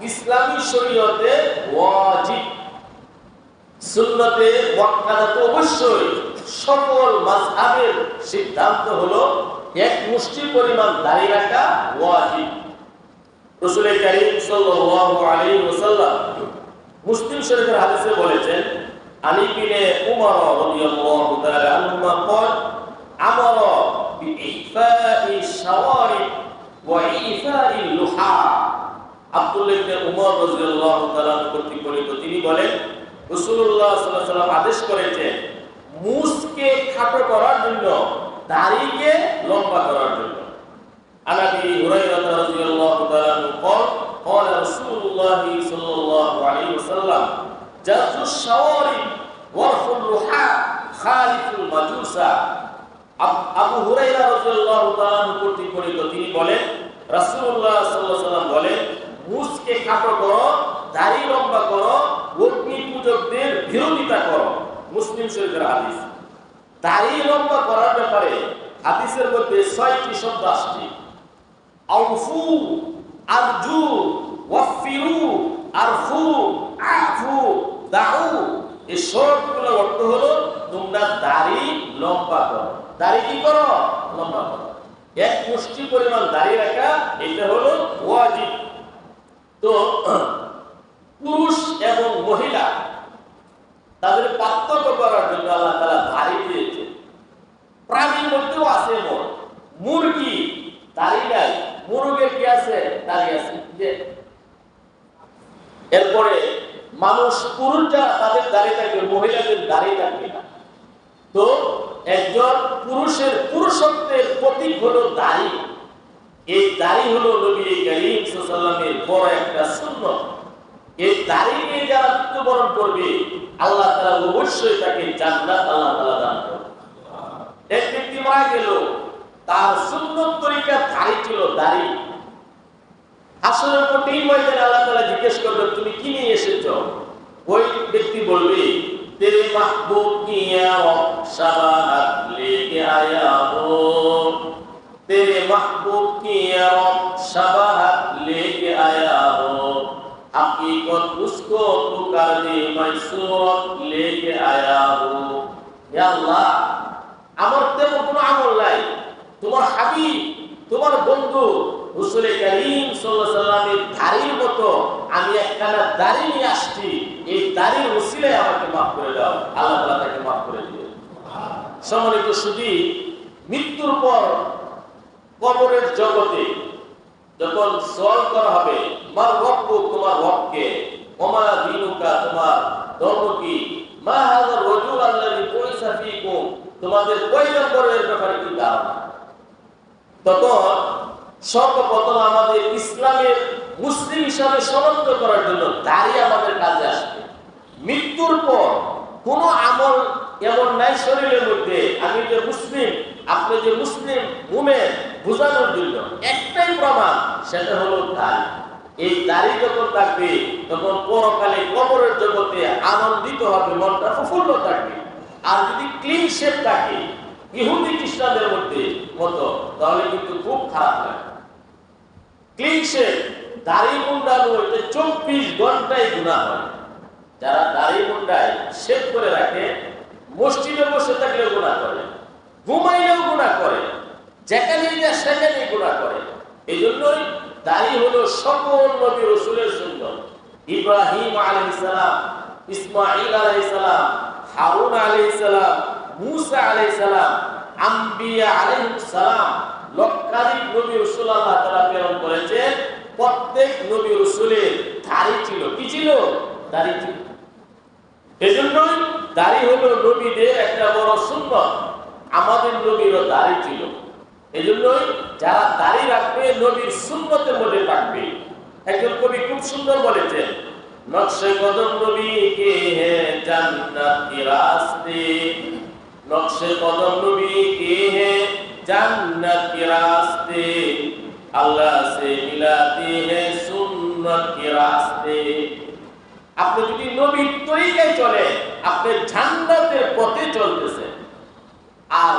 ইসলামী শরীয়তে ওয়াজিব। সুন্নতে মুআক্কাদা তো অবশ্যই, সকল মাযহাবের সিদ্ধান্ত হলো এক মুষ্টি পরিমাণ দাড়ি রাখা ওয়াজিব। রাসূল কারীম সাল্লাল্লাহু আলাইহি ওয়াসাল্লাম মুসলিম শরীফের হাদিসে বলেছেন, আলী ইবনে উমর রাদিয়াল্লাহু তাআলা আনহুমা قال امر بإعفاء الشوارب وإعفاء اللحى। আব্দুল্লাহ ইবনে উমর রাদিয়াল্লাহু তাআলা কর্তৃক বর্ণিত, তিনি বলেন রাসূলুল্লাহ সাল্লাল্লাহু আলাইহি ওয়াসাল্লাম আদেশ করেছেন মুসকে খাটো করার জন্য, দাড়িকে লম্বা করার জন্য। আনাবি হুরায়রা রাদিয়াল্লাহু তাআলা قال قال رسول الله صلى الله عليه وسلم جز الشوارب ورف اللحى خالف المجوس। আবু হুরায়রা রাদিয়াল্লাহু তাআলা কর্তৃক বর্ণিত, তিনি বলেন রাসূলুল্লাহ সাল্লাল্লাহু আলাইহি ওয়াসাল্লাম বলেন মুসকে খাটো করো, দাড়ি লম্বা করো, অগ্নি পূজকদের বিরোধিতা করো। মুসলিম শরীফের হাদিস। দাড়ি লম্বা করার ব্যাপারে হাদিসের মধ্যে ৬টি শব্দ আসছে। আউফু, আরজু, ওয়াফিরু, আরফু, আফু, দাউ। এই সবগুলোর অর্থ হলো তোমরা দাড়ি লম্বা করো। দাড়ি কি করো? লম্বা করো। এক মুষ্টি পরিমাণ দাড়ি রাখা এটা হলো ওয়াজিব। তো পুরুষ এবং মহিলা তাদের পার্থক্য করার জন্য আল্লাহ তাআলা দাড়ি দিয়েছে। প্রাণীর মধ্যেও আছে মুরগি দাড়ি নাই, মুরগের কি আছে? দাড়ি আছে। এরপরে মানুষ পুরুষ যারা তাদের দাড়ি থাকবে, মহিলাদের দাড়ি থাকবে না। তো একজন পুরুষের পুরুষত্বের প্রতীক হলো দাড়ি। এই দাড়ি হলো নবী কারীম সাল্লাল্লাহু আলাইহি ওয়াসাল্লামের বড় একটা সুন্নাত। এই দাড়ি নিয়ে যারা মৃত্যুবরণ করবে আল্লাহ তাআলা অবশ্যই তাকে জান্নাত আল্লাহ তাআলা দান করবে। এক ব্যক্তি মারা গেল, তার সুন্নত তরিকা দাড়ি ছিল, দাড়ি। আসরের কঠিন ময়দানে আল্লাহ তাআলা জিজ্ঞেস করবে তুমি কি নিয়ে এসেছো? ওই ব্যক্তি বলবে তেরে মাহবুব কি শাবাহাত লেকে আয়া হো, তেরে মাহবুব কি শাবাহাত লেকে আয়া হো, हकीकत उसको तू कर दे मैं सूरत लेके आया हूं। या अल्लाह আমার তেমন কোনো আমল নাই, তোমার হাবিব তোমার বন্ধু রাসূল কারীম সাল্লাল্লাহু আলাইহি ওয়াসাল্লামের দাড়ির মতো আমি একখানা দাড়ি নিয়ে আসছি, এই দাড়ির ওসিলায় আমাকে maaf করে দাও। আল্লাহ তাআলা তাকে maaf করে দিবেন। সম্মানিত সুধী, মৃত্যুর পর কবরের জগতে যখন সওয়াল করা হবে মার রব্বু, তোমার রবকে, ওমা দীনুকা, তোমার ধর্ম কি, মা হাযা রাজুল আল্লাযী বুইসা ফীকুম, তোমাদের পয়গম্বরের ব্যাপারে কি ধারণা। তখন সর্বপ্রথম আমাদের ইসলামের মুসলিম হিসাবে শনাক্ত করার জন্য দাড়ি আমাদের কাজে আসবে। মৃত্যুর পর কোনো আমল এমন নাই শরীরের মধ্যে আমি যে মুসলিম, আপনি যে মুসলিম মুমিন বোঝানোর জন্য একটাই প্রমাণ, সেটা হলো দাড়ি। এই দাড়ি যখন থাকবে তখন পরকালে কবরের জগতে আনন্দিত হবে, মনটা প্রফুল্ল থাকবে। আর যদি ক্লিন শেপ থাকে ইহুদি খ্রিস্টানদের মধ্যে মতো, তাহলে কিন্তু খুব খারাপ লাগে। ক্লিন শেপ দাড়ি মুন্ডানো 24 ঘন্টায় গুনাহ হয়। যারা দাড়ি মুন্ডায় শেভ করে রাখে মসজিদে বসে থাকলেও গুনাহ করে, ঘুমাইলেও গুনাহ করে, যেখানেই যা সেখানেই গুনাহ করে। এই জন্যই দাড়ি হলো সকল নবী রাসূলের সুন্নাত। ইব্রাহিম আলাইহিস সালাম, ইসমাঈল আলাইহিস সালাম, হারুন আলাইহিস সালাম, মূসা আলাইহিস সালাম, আম্বিয়া আলাইহিস সালাম, লক্ষাধিক নবী রাসূল আল্লাহ তাআলা প্রেরণ করেছেন। প্রত্যেক নবী রাসূলের দাড়ি ছিল। কি ছিল? দাড়ি ছিল। এজন্যই দাড়ি হলো নবীদের একটা বড় সুন্নাত। আমাদের নবীরও দাড়ি ছিল। এজন্যই যারা দাড়ি রাখবে নবীর সুন্নতের মধ্যে থাকবে। একজন কবি খুব সুন্দর বলেছেন, নকশে কদম নবী কে হে জান্নাত কি রাস্তে, নকশে কদম নবী কে হে জান্নাত কি রাস্তে, আল্লাহ সে মিলাতে হে সুন্নত কি রাস্তে। আপনি যদি নবীর তরিকায় চলে আপনি জান্নাতের পথে চলতেছেন, আর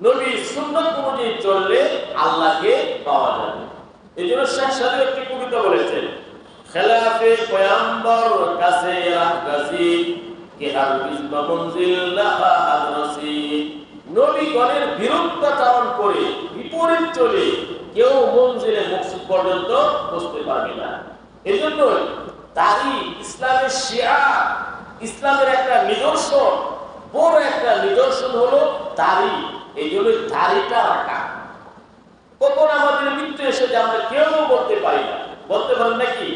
নবীর সুন্নাত অনুযায়ী চললে আল্লাহকে পাওয়া যাবে। এজন্য শেখ সাহেব একটি কবিতা বলেছেন, খেলাফে পয়গম্বর কাছে রাহগাসি কে হার বিজবা মঞ্জিল লাহা হাদরসি। নবীগণের বিরুদ্ধাচরণ করে বিপরীত চলে কেউ মঞ্জিলে মুকসুদ পর্যন্ত বুঝতে পারবে না। এই জন্য দাড়ি ইসলামের শিআর, ইসলামের একটা নিদর্শন, বড় একটা নিদর্শন হলো দাড়ি। এই জন্য দাড়িটা রাখা। কখন আমাদের মৃত্যু এসে যে আমরা কেউ বলতে পারি না। বলতে পারেন নাকি?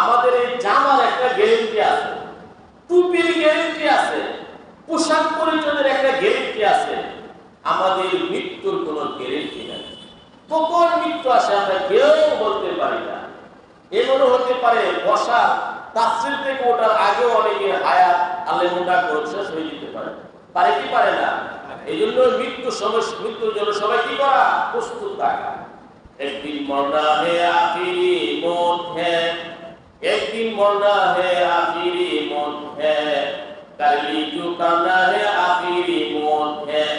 আমাদের এই জামার একটা গ্যারেন্টি আছে, টুপির গ্যারেন্টি আছে, পোশাক পরিচ্ছদের একটা গ্যারেন্টি আছে, আমাদের মৃত্যুর কোনো গ্যারেন্টি নেই। কখন মৃত্যু আসে আমরা কেউ বলতে পারি না। এগুলো হতে পারে বসা তাফসীর থেকে ওঠার আগেও অনেকে হায়াত আলেমুন্ডা শেষ হয়ে যেতে পারে, পারে কি পারে না? এই জন্য মৃত্যুর জন্য সবাই কি করা? প্রস্তুত থাকা। একদিন মরনা হে আখিরি মৌত হ্যায়, একদিন মরনা হে আখিরি মৌত হ্যায়, কালি ঝুকানা হে আখিরি মৌত হ্যায়।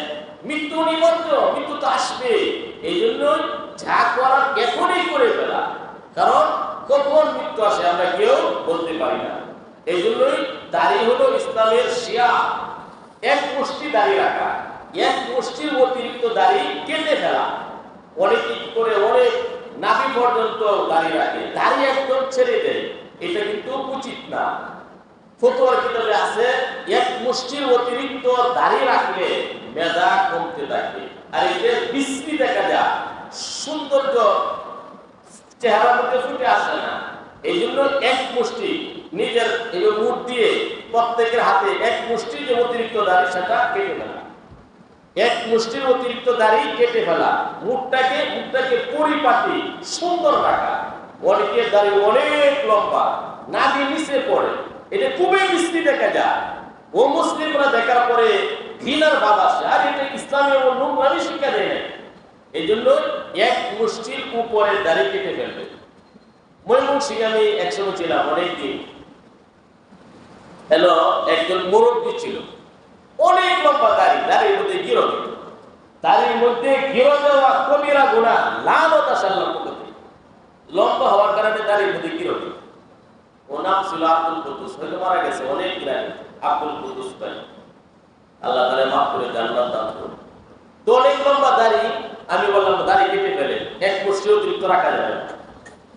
মৃত্যু নিমন্ত্রণ, মৃত্যু তো আসবে। এই জন্য যা করার এখনই করে ফেলা, কারণ কখন মৃত্যু আসে আমরা কেউ বলতে পারি না। এই জন্যই দাড়ি হলো ইসলামের শিআর। এক মুষ্টি দাড়ি রাখা, এক মুষ্টির অতিরিক্ত দাড়ি কেটে ফেলা। অনেকে কি করে অনেক নাভি পর্যন্ত দাড়ি রাখে, দাড়ি একদম ছেড়ে দেয়। এটা কিন্তু উচিত না। ফতোয়ার কিতাবে আছে এক মুষ্টির অতিরিক্ত দাড়ি রাখলে মেধা কমতে থাকে, আর এতে বিশ্রী দেখা যায়, সৌন্দর্য চেহারার মধ্যে ফুটে আসে না। এই জন্য এক মুষ্টি নিজের মুঠ দিয়ে প্রত্যেকের হাতে এক মুষ্টি যে অতিরিক্ত দাড়ি সেটা কেটে ফেলা, এক মুষ্টির অতিরিক্ত দাড়ি কেটে ফেলা, মুখটাকে পরিপাটি সুন্দর রাখা। অনেকের দাড়ি অনেক লম্বা, নাভি নিচে পড়ে, এটা খুবই বিশ্রী দেখা যায়। ও মুসলিমরা দেখার পরে ঘৃণার ভাব আসে, আর এটা ইসলামের নোংরামি শিক্ষা দেয় না। এই জন্য এক মুষ্টির উপরে দাড়ি কেটে ফেলবে। ময়মনসিংহে আমি একসময় ছিলাম অনেকদিন। হ্যালো, একজন মুরব্বী ছিল, অনেক লম্বা দাড়ি, দাড়ির মধ্যে গিরো দিত। দাড়ির মধ্যে গিরো দেওয়া কবিরা গুনাহ, লানত আসে আল্লাহর পক্ষ থেকে। লম্বা হওয়ার কারণে দাড়ির মধ্যে গিরো দিত। ও নাম ছিল আব্দুল কুদ্দুস, হয়তো মারা গেছে অনেক দিন আগে। আব্দুল কুদ্দুস ভাই, আল্লাহ তাআলা মাফ করে জান্নাত দান করুন। তো অনেক লম্বা দাড়ি, আমি বললাম দাড়ি কেটে ফেলে, এক মুষ্টি অতিরিক্ত রাখা যাবে না।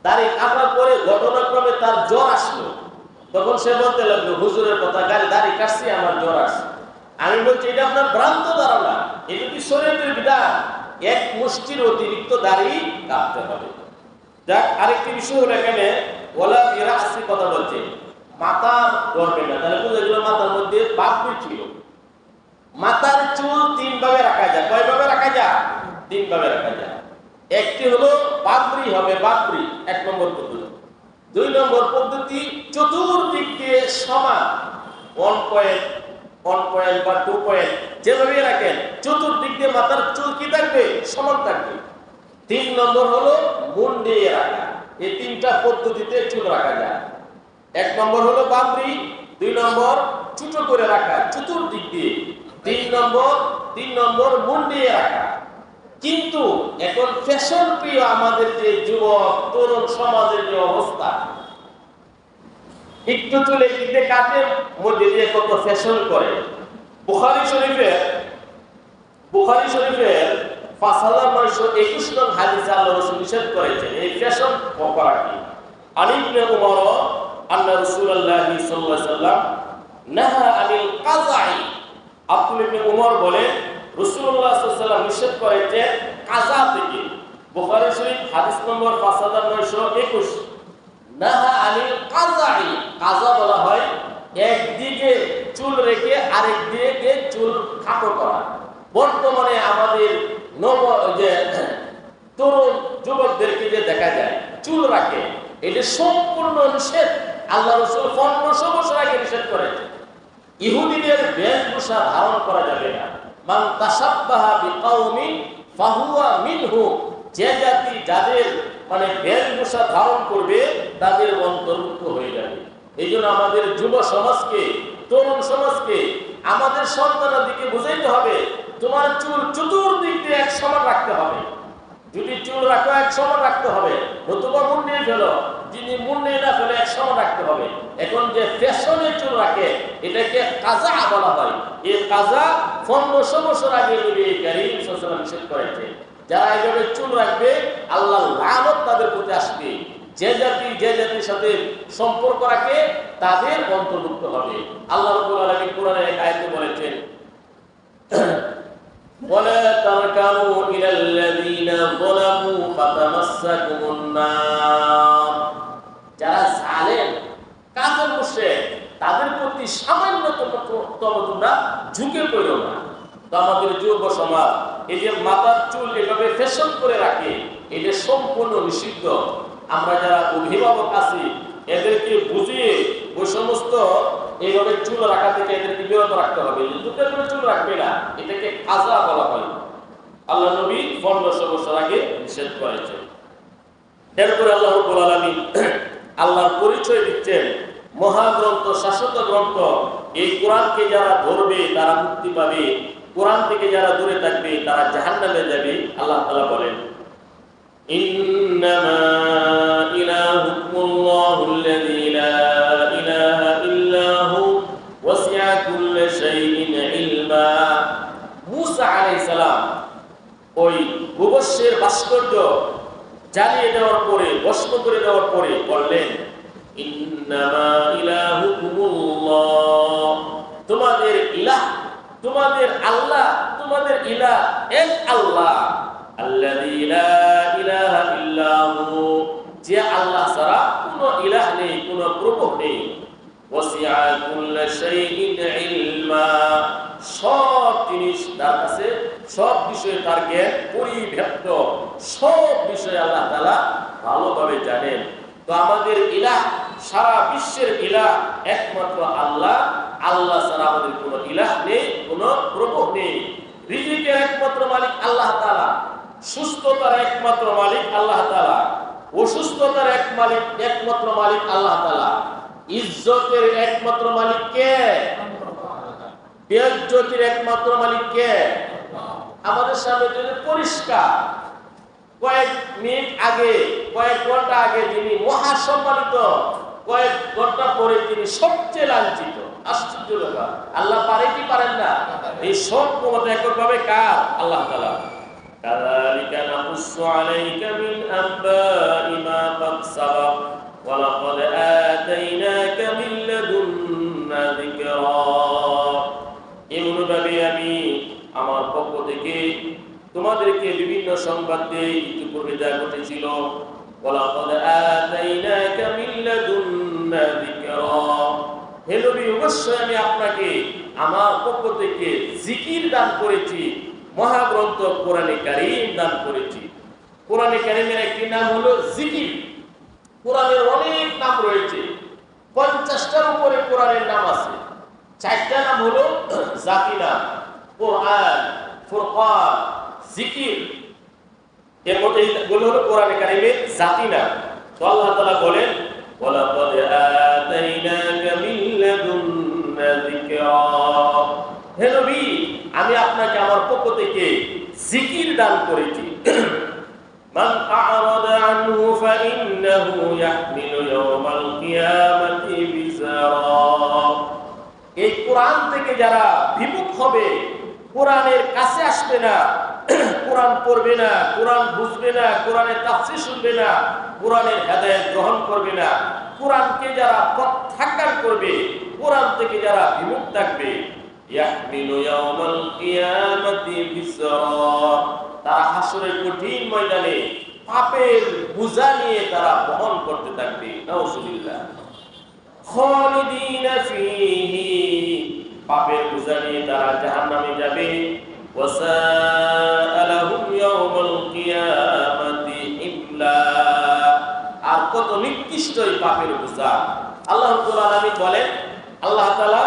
দাড়ি কাটার পরে ঘটনাক্রমে তার জ্বর আসলো। তখন সে বলতে লাগলো, হুজুরের কথা, দাড়ি কাটছি আমার জ্বর আসছে। আমি বলছি এটা আপনার ভ্রান্ত ধারণা, এটা কি শরীয়তের বিধান, এক মুষ্টির অতিরিক্ত দাড়ি কাটতে হবে। যাক, আরেকটি বিষয় হলো এখানে ওলা বিরাসি কথা বলছে, মাথার ধরবে না, তাহলে বুঝে গেল মাথার মধ্যে পাপড়ি ছিল। মাথার চুল তিন ভাবে রাখা যায়। কয় ভাবে রাখা যায়? তিন ভাবে রাখা যায়। একটি হলো পাপড়ি হবে, পাপড়ি এক নম্বর পদ্ধতি। দুই নম্বর পদ্ধতি চতুর্দিক দিয়ে সমান, 1 পয়েন্ট বা 2 পয়েন্ট যেভাবে রাখেন, চতুর্দিক দিয়ে মাথার চুল কি থাকবে? সমান থাকবে। 3 নম্বর হলো মুন্ডিয়ে রাখা। এই তিনটা পদ্ধতিতে চুল রাখা যায়। 1 নম্বর হলো পাপড়ি, 2 নম্বর ছোট করে রাখা চতুর্দিক দিয়ে, 3 নম্বর মুন্ডিয়ে রাখা। কিন্তু এখন ফ্যাশন প্রিয় আমাদের যে যুবক তরুণ সমাজের যে অবস্থা, একটু চুলে দিতে কাটে মধ্যে দিয়ে কত ফ্যাশন করে। বুখারী শরীফের 5921 নং হাদিসে আল্লাহ রাসূল নিষেধ করেছেন এই ফ্যাশন করাকে। আলী ইবনে উমর আন্না রাসূলুল্লাহ সাল্লাল্লাহু আলাইহি ওয়াসাল্লাম নাহা আনিল কাযাই। আব্দুল্লাহ ইবনে উমর বলে রাসূলুল্লাহ সাল্লাল্লাহু আলাইহি ওয়াসাল্লাম নিষেধ করেছেন কাযা থেকে। বুখারী শরীফ হাদিস নম্বর 5921। নাহা আনিল কাযাই, কাযা বলা হয় একদিকে চুল রেখে আরেক দিকে চুল খাটো করা। বর্তমানে আমাদের তরুণ যুবকদেরকে যে দেখা যায় চুল রাখে, এটা সম্পূর্ণ নিষেধ। আল্লাহ রাসূল 1500 বছর আগে নিষেধ করেছেন। ইহুদিদের বেশভূষা ধারণ করা যাবে না। মান তাশাব্বাহা বিকাউমিন ফাহুয়া মিনহু, যে জাতি যাদের বেশভূষা ধারণ করবে তাদের অন্তর্ভুক্ত হয়ে যাবে। এই জন্য আমাদের যুব সমাজকে, তরুণ সমাজকে, আমাদের সন্তানদেরকে বুঝাইতে হবে তোমার চুল চতুর্দিক দিয়ে এক সমান রাখতে হবে। যদি চুল রাখো এক সমান রাখতে হবে, নতুবা মুন্ডিয়ে ফেলো, যিনি মুন্ডিয়ে না ফেলে এক সমান রাখতে হবে। এখন যে ফ্যাশনে চুল রাখে এটাকে কাযা বলা হয়। এই কাযা 1500 বছর আগে নবী কারীম সাল্লাল্লাহু আলাইহি ওয়াসাল্লাম নিষেধ করেছে। যারা এইভাবে চুল রাখবে আল্লাহ লানত যে জাতির সাথে সম্পর্ক রাখে তাদের অন্তর্ভুক্ত হবে। আল্লাহ রাব্বুল আলামিন কোরআনের এক আয়াতে বলেছেন, ولا تركنوا إلى الذين ظلموا فتمسكم النار। যারা জালেম কাফের মুশরিক তাদের প্রতি সামান্যতম তোমরা ঝুঁকে পড়ো না। তো আমাদের যুব সমাজ এই যে মাথার চুল এভাবে ফ্যাশন করে রাখে, এটা সম্পূর্ণ নিষিদ্ধ। আমরা যারা অভিভাবক আছি এদেরকে বুঝিয়ে ওই সমস্ত এইভাবে চুল রাখা থেকে এদেরকে বিরত রাখতে হবে। দুটো করে চুল রাখবে না, এটাকে কাজা বলা হয়। আল্লাহ নবী 1500 বছর আগে নিষেধ করেছেন। এরপরে আল্লাহ রাব্বুল আলামিন আল্লাহর পরিচয় দিচ্ছেন, মহাগ্রন্থ, শাশ্বত গ্রন্থ, এই কোরআনকে যারা ধরবে তারা মুক্তি পাবে, কোরআন থেকে যারা দূরে থাকবে তারা জাহান্নামে যাবে। আল্লাহ তাআলা বলেন, ইন্নামা ইলাহুকুমুল্লাহুল্লাযী লা ইলাহা ইল্লা হু ওয়াসি'a কুল্লি শাইইন ইলমা। মূসা আলাইহিস সালাম ওই ভূবর্ষের ভাস্কর্য জ্বালিয়ে দেওয়ার পরে, ভস্ম করে দেওয়ার পরে বললেন, ইন্নামা ইলাহুকুমুল্লাহ, তোমাদের ইলাহ, তোমাদের আল্লাহ, তোমাদের ইলাহ এক আল্লাহ, আল্লাযী লা ইলাহা ইল্লা হু, যে আল্লাহ ছাড়া কোনো ইলাহ নেই, কোনো প্রভু নেই। ওয়াসি'a কুল্লি শাইইন ইলমা, সব জিনিস তার কাছে, সব বিষয়ে তার জ্ঞান পরিব্যাপ্ত, সব বিষয়ে আল্লাহ তাআলা ভালোভাবে জানেন। তো আমাদের ইলাহ, সারা বিশ্বের ইলাহ একমাত্র আল্লাহ। আল্লাহ ছাড়া আমাদের কোনো ইলাহ নেই, কোনো প্রভু নেই। রিজিকের একমাত্র মালিক আল্লাহ তাআলা, সুস্থতার একমাত্র মালিক আল্লাহ তাআলা, অসুস্থতার একমাত্র মালিক আল্লাহ তাআলা। ইজ্জতের একমাত্র মালিক কে? বেইজ্জতির একমাত্র মালিক কে? আমাদের সামনে যদি পরিষ্কার কয়েক মিনিট আগে, কয়েক ঘন্টা আগে যিনি মহাসম্মানিত, কয়েক ঘন্টা পরে তিনি সবচেয়ে লাঞ্ছিত। আশ্চর্য ব্যাপার, আল্লাহ পারে কি পারেন না? এই সব ক্ষমতা এককভাবে কার? আল্লাহ তাআলা। কাযালিকা নাকুসসু আলাইকা মিন আনবাই মা ক্বাদ সাবাক ওয়া লাকাদ আতাইনাকা মিন লাদুন্না যিকরা। এমনভাবে আমি আমার পক্ষ থেকে তোমাদেরকে বিভিন্ন সংবাদ দিয়ে ইতিপূর্বে যা ঘটেছিল, ওয়া লাকাদ আতাইনাকা মিন লাদুন্না যিকরা, হে নবী অবশ্যই আমি আপনাকে আমার পক্ষ থেকে জিকির দান করেছি, মহাগ্রন্থ কোরআনে কারীম দান করেছি। কোরআনে কারীমের একটি নাম হলো জিকির। কোরআনের অনেক নাম রয়েছে, 50টার উপরে কোরআনের নাম আছে। 4টা নাম হলো জাতি নাম, কোরআন, ফুরকান, জিকির। এর মধ্যে এগুলো হলো কোরআনে কারীমের জাতি নাম। তো আল্লাহ তাআলা বলেন, ওয়ালাকাদ আতাইনাকা মিন লাদুন্না যিকরা, হে নবী আমি আপনাকে আমার পক্ষ থেকে জিকির দান করেছি। মান আ'রাদা আনহু ফাইন্নাহু ইয়াহমিলু ইয়াওমাল কিয়ামাতি বিজরা, এই কোরআন থেকে যারা বিমুখ হবে, কোরআনের কাছে আসবে না, কোরআন পড়বে না, কোরআন বুঝবে না, কোরআনের তাফসীর শুনবে না, কোরআনের হেদায়েত গ্রহণ করবে না, কোরআনকে যারা প্রত্যাখ্যান করবে, কোরআন থেকে যারা বিমুখ থাকবে, ইয়াহমিলু ইয়াওমাল কিয়ামাতি বিজরা, তারা হাসরের কঠিন ময়দানে পাপের বোঝা নিয়ে তারা বহন করতে থাকবে। নাউযুবিল্লাহ। খালিদিনা ফীহি, পাপের বোঝা নিয়ে তারা জাহান্নামে যাবে। ওয়াসাআ লাহুম ইয়াওমাল কিয়ামাতি হিমলা, আর কত নিকৃষ্ট এই পাপের বোঝা। আল্লাহ রাব্বুল আলামিন বলেন, আল্লাহ তাআলা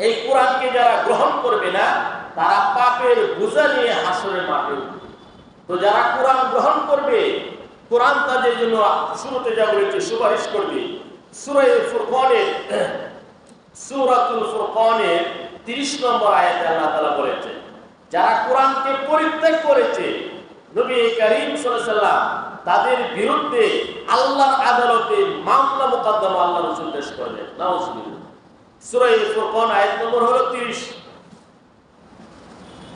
এই কোরআনকে যারা গ্রহণ করবে না তারা পাপের বোঝা নিয়ে হাসরের মাঠে উঠবে। তো যারা কোরআন গ্রহণ করবে, কোরআন তাদের জন্য শুরুতে যা বলেছে সুপারিশ করবে। সূরাতুল ফুরকানের 30 নম্বর আয়াতে আল্লাহ তাআলা বলেছেন, যারা কোরআনকে পরিত্যাগ করেছে, নবী করিম সাল্লাল্লাহু আলাইহি ওয়াসাল্লাম তাদের বিরুদ্ধে আল্লাহর আদালতে মামলা মোকদ্দমা আল্লাহ রাসূল পেশ করলেন। নাউযুবিল্লাহ। সূরা ফুরকান আয়াত নম্বর হলো 30।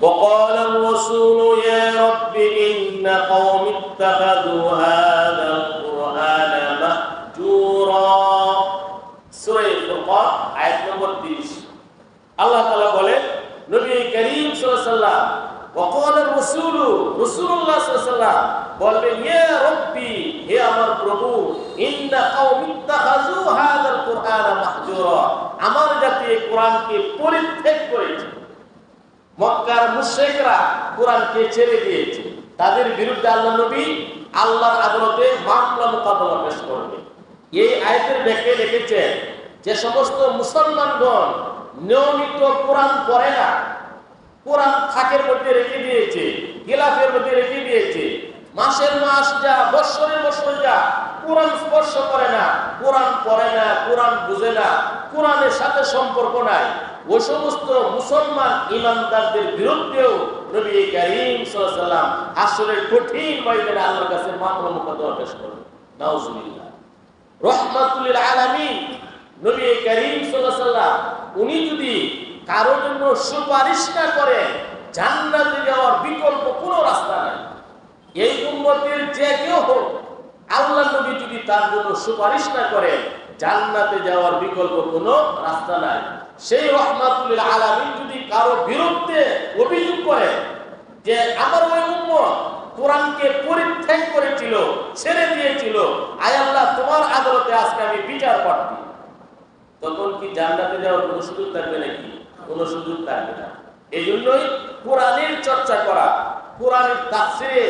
وقال الرسول يا رب إن قوم اتخذوا هذا القرآن হে আমার প্রভু ইন্না কওমি ইত্তাখাযু হাযাল কুরআনা মাহজুরা, আমার জাতি এই কোরআনকে পরিত্যাগ করেছে। মক্কার মুশরিকরা কোরআনকে ছেড়ে দিয়েছে, তাদের বিরুদ্ধে আল্লাহ নবী আল্লাহর আদালতে মামলা মোকদ্দমা পেশ করবে। এই আয়াতের ব্যাখ্যায় লিখেছেন যে সমস্ত মুসলমানগণ নিয়মিত কোরআন পড়ে না, কোরআন থাকের মধ্যে রেখে দিয়েছে, গিলাফের মধ্যে রেখে দিয়েছে, মাসের মাস যা বৎসরের বৎসর যা কোরআন স্পর্শ করে না, কোরআন পড়ে না, কোরআন বুঝে না, কোরআনের সাথে সম্পর্ক নাই, ওই সমস্ত মুসলমান ইমানদারদের বিরুদ্ধেও নবী কারীম সাল্লাল্লাহু আলাইহি ওয়াসাল্লাম হাসরের কঠিন ময়দানে আল্লাহর কাছে মামলা মোকদ্দমা পেশ করবেন। নাউজুবিল্লাহ। রাহমাতুল লিল আলামিন নবী কারীম সাল্লাল্লাহু আলাইহি ওয়াসাল্লাম উনি যদি কারোর জন্য সুপারিশ না করেন, জান্নাতে যাওয়ার বিকল্প কোনো রাস্তা নাই। এই উম্মতের যে কেউ হোক, আল্লাহর নবী যদি তার জন্য সুপারিশ না করেন, জান্নাতে যাওয়ার বিকল্প কোনো রাস্তা নাই। সেই রাহমাতুল লিল আলামিন যদি কারো বিরুদ্ধে অভিযোগ করে যে আমার ওই উম্মত কোরআনকে পরিত্যাগ করেছিল, ছেড়ে দিয়েছিল, আয় আল্লাহ তোমার আদালতে আজকে আমি বিচার করছি, তখন কি জান্নাতে যাওয়ার কোনো সুযোগ থাকবে নাকি? কোনো সুযোগ থাকবে না। এই জন্যই কোরআনের চর্চা করা, কোরআনের তাফসিরে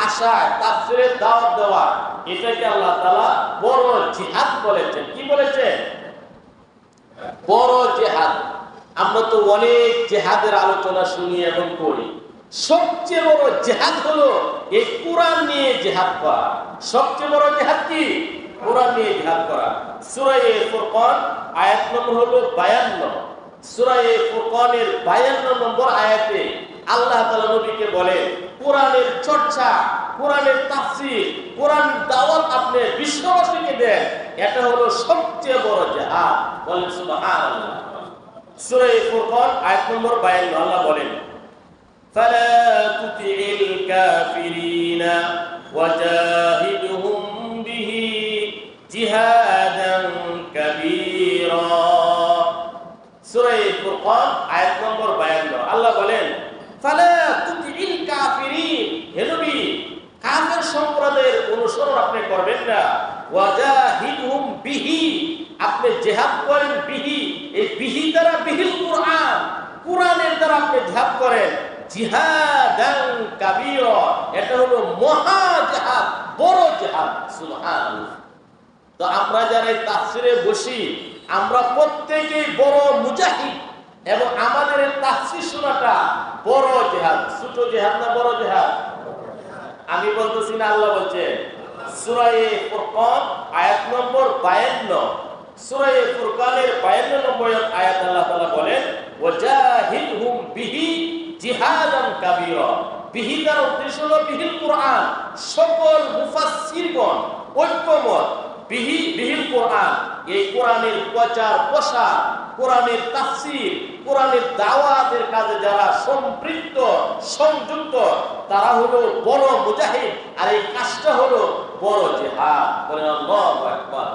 আসা, তাফসিরে দাওয়াত দেওয়া, এটাকে আল্লাহ তাআলা বড় জিহাদ বলেছেন। কি বলেছেন? বড় জিহাদ। আমরা তো অনেক জিহাদের আলোচনা শুনি এবং করি। সবচেয়ে বড় জিহাদ হলো এই কোরআন নিয়ে জিহাদ করা। সবচেয়ে বড় জিহাদ কি? কোরআন নিয়ে জিহাদ করা। সূরা ফুরকান আয়াত নম্বর হলো 52। সূরা ফুরকানের 52 নম্বর আয়াতে আল্লাহ তাআলা নবীকে বলেন, কোরআনের চর্চা, কোরআনের তাফসীর, কোরআন দাওয়াত আপনি বিশ্ববাসীকে দেন, এটা হলো সবচেয়ে বড় জিহাদ। বলেন সুবহানাল্লাহ। সূরা ফুরকান আয়াত নম্বর 52 আল্লাহ বলেন, ফালা তুতিল কাফিরিনা ওয়াজাহিদহুম বিহি জিহাদান কাবীরা। সূরা ফুরকান আয়াত নম্বর 52 আল্লাহ বলেন, ফালা তুতিল কাফিরিন, হে নবী কাফের সম্প্রদায়ের অনুসরণ আপনি করবেন না, ওয়াজাহিদহুম বিহি, আপনি জিহাদ করেন বিহি, এই বিহি দ্বারা বিহিল কোরআন, কোরআনের দ্বারা আপনি জিহাদ করেন, জিহাদান কাবীরা, এটা হলো মহা জিহাদ, বড় জিহাদ। সুবহানাল্লাহ। তো আমরা যারা এই তাফসিরে বসি, আমরা প্রত্যেকেই বড় মুজাহিদ, এবং আমাদের এই তাফসির শোনাটা বড় জিহাদ। ছোট জিহাদ না বড় জিহাদ? আমি বলতেছি না, আল্লাহ বলছে। সূরা ফুরকান আয়াত নম্বর 52, সূরা ফুরকানের 52 নম্বর আয়াত আল্লাহ তাআলা বলেন, ওয়াজাহিদহুম বিহি জিহাদান কাবীরা। বিহি দ্বারা উদ্দেশ্য হলো বিহিল কোরআন। সকল মুফাসসিরগণ ঐক্যমত, বিহিল কোরআন, এই কোরআনের প্রচার প্রসার, কোরআনের তাফসীর, কোরআনের দাওয়াতের কাজে যারা সম্পৃক্ত সংযুক্ত, তারা হলো বড় মুজাহিদ, আর এই কাজটা হলো বড় জিহাদ। বলেন আল্লাহু আকবার।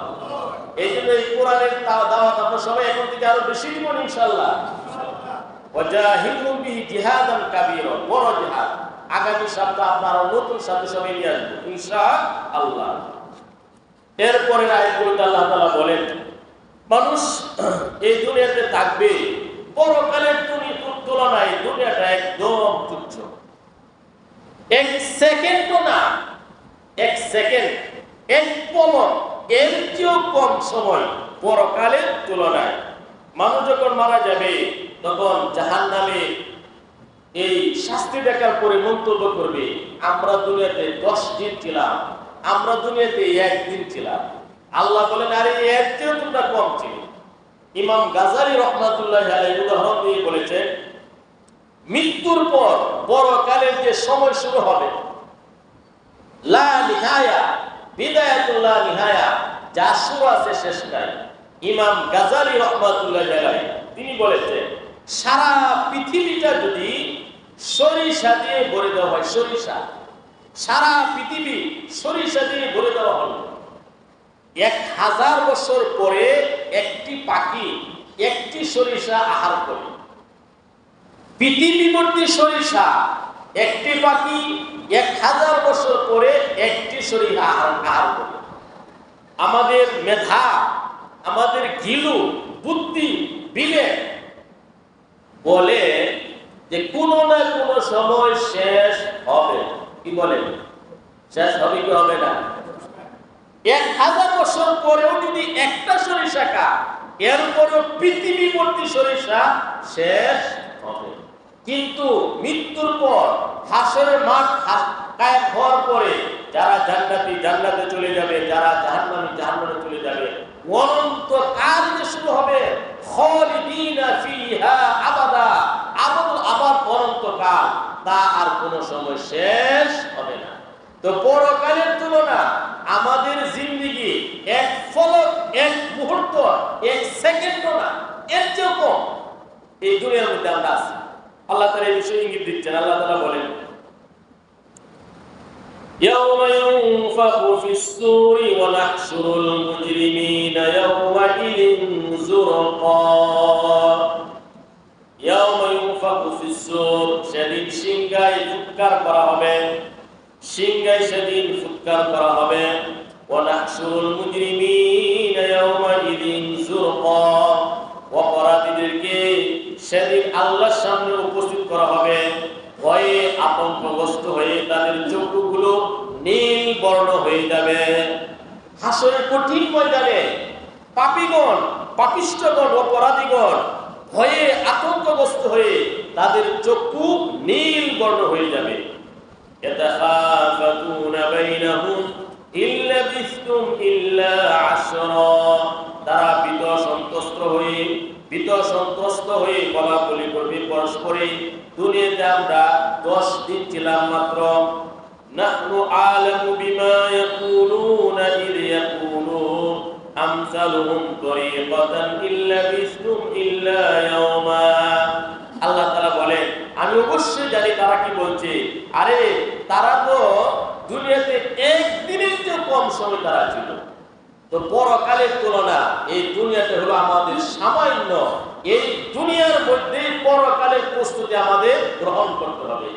এই জন্য এই কোরআনের দাওয়াত আমরা সবাই এখন থেকে আরো বেশি দিব ইনশাআল্লাহ। ওয়াজাহিদুম বিহি জিহাদান কাবীরা, বড় জিহাদ। আগামী সপ্তাহে আপনারা নতুন সাথে সবাই নিয়ে আসবেন ইনশাআল্লাহ। এরপরে আয়াতগুলোতে আল্লাহ তাআলা বলেন, মানুষ এই দুনিয়াতে থাকবে, পরকালের তুলনায় দুনিয়াটা একদম তুচ্ছ। এক সেকেন্ডও না, এক সেকেন্ড, এক পলক, এর চেয়েও কম সময় পরকালের তুলনায়। মানুষ যখন মারা যাবে, তখন জাহান্নামে এই শাস্তি দেখার পরে মন্তব্য করবে, আমরা দুনিয়াতে 10 দিন ছিলাম, আমরা দুনিয়াতে 1 দিন ছিলাম। আল্লাহ বলেন, আরে এর চেয়েও তোমরা কম ছিল। ইমাম গাজালি রাহমাতুল্লাহি আলাইহি উদাহরণ দিয়ে বলেছেন, মৃত্যুর পর পরকালের যে সময় শুরু হবে, লা নিহায়া, বিদায়াতুল লা নিহায়া, যা শুরু আছে শেষ নাই। ইমাম গাজালি রাহমাতুল্লাহি আলাইহি তিনি বলেছেন, সারা পৃথিবীটা যদি সরিষা দিয়ে ভরে দেওয়া হয়, সরিষা, সারা পৃথিবী সরিষা দিয়ে ভরে দেওয়া হলো, 1000 বছর পরে একটি পাখি একটি সরিষা আহার করে। পৃথিবী ভর্তি সরিষা, একটি পাখি 1000 বছর পরে একটি শরীর আহার করবে। আমাদের মেধা, আমাদের গিলু, বুদ্ধি বিলে বলে যে কোনো না কোনো সময় শেষ হবে। কি বলে? শেষ হবে কি হবে না? 1000 বছর পরেও যদি একটা সরিষা খায়, এরপরও পৃথিবী ভর্তি সরিষা শেষ হবে। কিন্তু মৃত্যুর পর হাসরের মাঠ কায়েম হওয়ার পরে যারা জান্নাতি জান্নাতে চলে যাবে, যারা জাহান্নামী জাহান্নামে চলে যাবে, অনন্তকাল শুরু হবে। খালিদিনা ফিহা আবাদা, আবার অনন্তকাল, তা আর কোনো সময় শেষ হবে না। তো পরকালের তুলনা আমাদের জিন্দেগি এক ফলক, এক মুহূর্ত, এক সেকেন্ড না, এর চেয়েও কম এই দুনিয়ার মধ্যে আমরা আছি। আল্লাহ তাআলা এই বিষয়ে ইঙ্গিত দিচ্ছেন। আল্লাহ তাআলা বলেন, ইয়াওমা ইউনফাখু ফিস-সূরি ওয়া নাহশুরুল মুজরিমিনা ইয়াওমাইযিন যুরকা। ইয়াওমা ইউনফাখু ফিস-সূর, সেদিন সিংহায় ফুৎকার করা হবে, সিংহায় সেদিন ফুৎকার করা হবে। ওয়া নাহশুরুল মুজরিমিনা ইয়াওমাইযিন যুরকা, অপরাধীদেরকে সেদিন আল্লাহর সামনে উপস্থিত করা হবে। ভয়ে আতঙ্কগ্রস্ত হয়ে তাদের চক্ষুগুলো নীল বর্ণ হয়ে যাবে। হাসরের কঠিন ময়দানে পাপীগণ, পাপিষ্ঠগণ, অপরাধীগণ ভয়ে আতঙ্কগ্রস্ত হয়ে তাদের চক্ষু নীল বর্ণ হয়ে যাবে। ইয়াতাখাফাতুনা বাইনাহুম ইল্লা বিসতুম ইল্লা আশরা, তারা ভীত সন্ত্রস্ত হয়ে বলাবলি করবে পরস্পরে, দুনিয়াতে আমরা 10 দিন ছিলাম মাত্র। নাহনু আলামু বিমা ইয়াকুলুনা ইয ইয়াকুলু আমসালুহুম তরিকাতান ইল্লা বিসতুম ইল্লা ইয়াওমা। আল্লাহ তাআলা বলেন, আমি অবশ্যই জানি তারা কি বলছে। আরে তারা তো দুনিয়াতে একদিনের চেয়ে কম সময় তারা ছিল। তো পরকালের তুলনা এই দুনিয়াতে হলো আমাদের সামান্য। এই দুনিয়ার মধ্যে পরকালের প্রস্তুতি আমাদের গ্রহণ করতে হবে।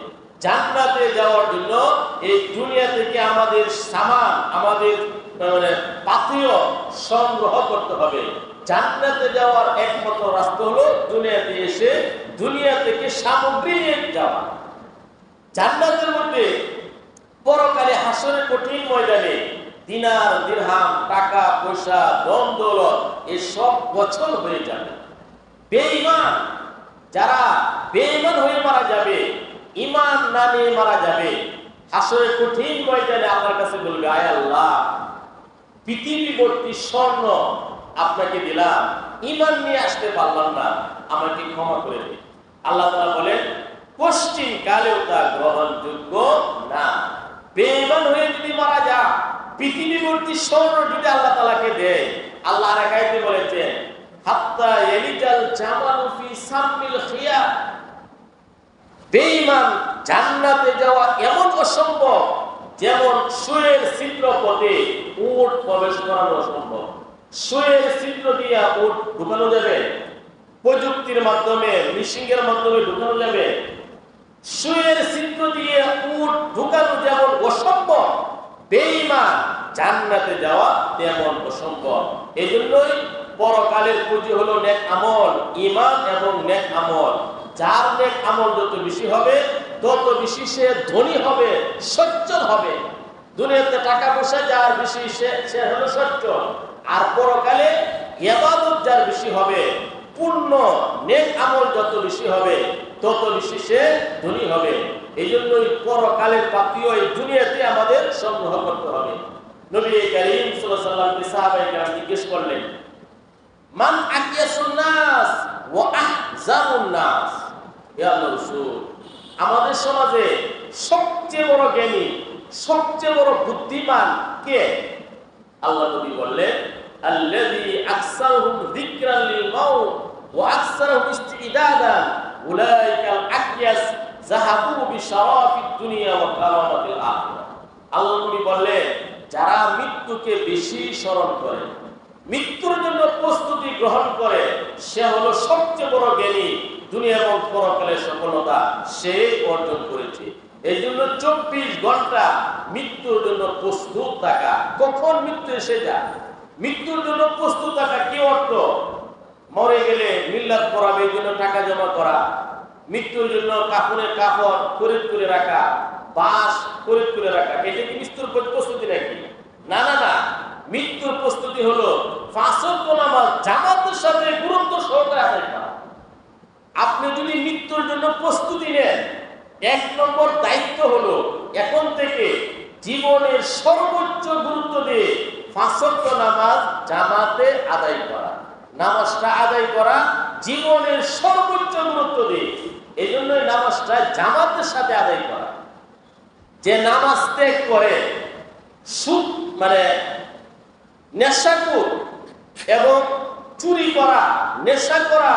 জান্নাতে যাওয়ার জন্য এই দুনিয়া থেকে আমাদের সামান, আমাদের পাথেয় সংগ্রহ করতে হবে। জান্নাতে যাওয়ার একমাত্র রাস্তা হলো দুনিয়াতে এসে দুনিয়া থেকে সামগ্রী নিয়ে যাওয়া। জান্নাতের মধ্যে পরকালে হাসরের কঠিন ময়দানে দিনার দিরহাম, টাকা পয়সা, ধন দৌলত এসব বছর হয়ে যাবে। বেঈমান যারা বেঈমান হয়ে মারা যাবে, ঈমান না নিয়ে মারা যাবে, হাসরের কঠিন ময়দানে আল্লাহর কাছে বলবে, আয় আল্লাহ, পৃথিবী ভর্তি স্বর্ণ আপনাকে দিলাম, ঈমান নিয়ে আসতে পারলাম না, আমাকে ক্ষমা করে দিন। আল্লাহ তাআলা বলেন, পশ্চিম কালেও তা গ্রহণযোগ্য না। বেঈমান হয়ে যদি মারা যায়, পৃথিবী ভর্তি স্বর্ণ যদি আল্লাহ তাআলাকে দেয়, আল্লাহ আর এক আয়াতে বলেছেন, হাত্তা ইয়ালিজাল জামালু ফি সামিল খিয়াত, বেঈমান জান্নাতে যাওয়া এমন অসম্ভব যেমন সুয়ের ছিদ্র পথে উট প্রবেশ করানো অসম্ভব। সুয়ের ছিদ্র দিয়ে উট ঢুকানো যাবে? প্রযুক্তির মাধ্যমে, মিশিংয়ের মাধ্যমে ঢুকানো যাবে। সুয়ের ছিদ্র দিয়ে উট ঢুকানো যেমন অসম্ভব, বেঈমান জান্নাতে যাওয়া তেমন অসম্ভব। এজন্যই পরকালের পুঁজি হলো নেক আমল, ঈমান এবং নেক আমল। যার নেক আমল যত বেশি হবে তত বেশি সে ধনী হবে, সচ্ছল হবে। দুনিয়াতে টাকা পয়সা যার বেশি সে হলো সচ্ছল। আর পরকালে ইবাদত যার বেশি হবে, পূর্ণ নেক আমল যত বেশি হবে তত বেশি সে ধনী হবে। এই জন্যই পরকালের প্রাপ্তিও এই দুনিয়াতে আমাদের সংগ্রহ করতে হবে। নবী করিম সাল্লাল্লাহু আলাইহি ওয়াসাল্লাম সাহাবায়ে কেরাম জিজ্ঞেস করলেন, মান আকিয়াসুন নাস ওয়া আহজামুন নাস, ইয়া রাসূল, আমাদের সমাজে সবচেয়ে বড় জ্ঞানী, সবচেয়ে বড় বুদ্ধিমান কে? আল্লাহ নবী বললেন, আল্লাযী আকসারহুম যিকরান লিল মাউত ওয়া আকসারহুম ইস্তিদাদান উলাইকাল আকিয়াস যাহাবু বিশারাফিদ দুনিয়া ওয়া কারামাতিল আখিরাহ। আল্লাহ নবী বললেন, যারা মৃত্যুকে বেশি স্মরণ করে, মৃত্যুর জন্য প্রস্তুতি গ্রহণ করে, সে হলো সবচেয়ে বড় জ্ঞানী। দুনিয়া এবং পরকালের সফলতা সে অর্জন করেছে। এই জন্য 24 ঘন্টা মৃত্যুর জন্য প্রস্তুত থাকা। কখন মৃত্যু এসে যায়, মৃত্যুর জন্য প্রস্তুত থাকা কি অর্থ? মরে গেলে মিল্লাত পড়াবে, এই জন্য টাকা জমা করা, মৃত্যুর জন্য কাপড়ের কাপড় খরিদ করে রাখা, বাঁশ খরিদ করে রাখা, এটা কি মৃত্যুর প্রস্তুতি নাকি? না না না, মৃত্যুর প্রস্তুতি হলো 5 ওয়াক্ত নামাজ জামাতের সাথে গুরুত্ব সহকারে আদায় করা। আপনি যদি মৃত্যুর জন্য প্রস্তুতি নেন, 1 নম্বর দায়িত্ব হলো এখন থেকে জীবনের সর্বোচ্চ গুরুত্ব দিয়ে 5 ওয়াক্ত নামাজ জামাতে আদায় করা। নামাজটা আদায় করা জীবনের সর্বোচ্চ গুরুত্ব দিয়ে, এই জন্যই নামাজটা জামাতের সাথে আদায় করা। যে নামাজ ত্যাগ করে সুদ মানে নেশাখোর এবং চুরি করা, নেশা করা,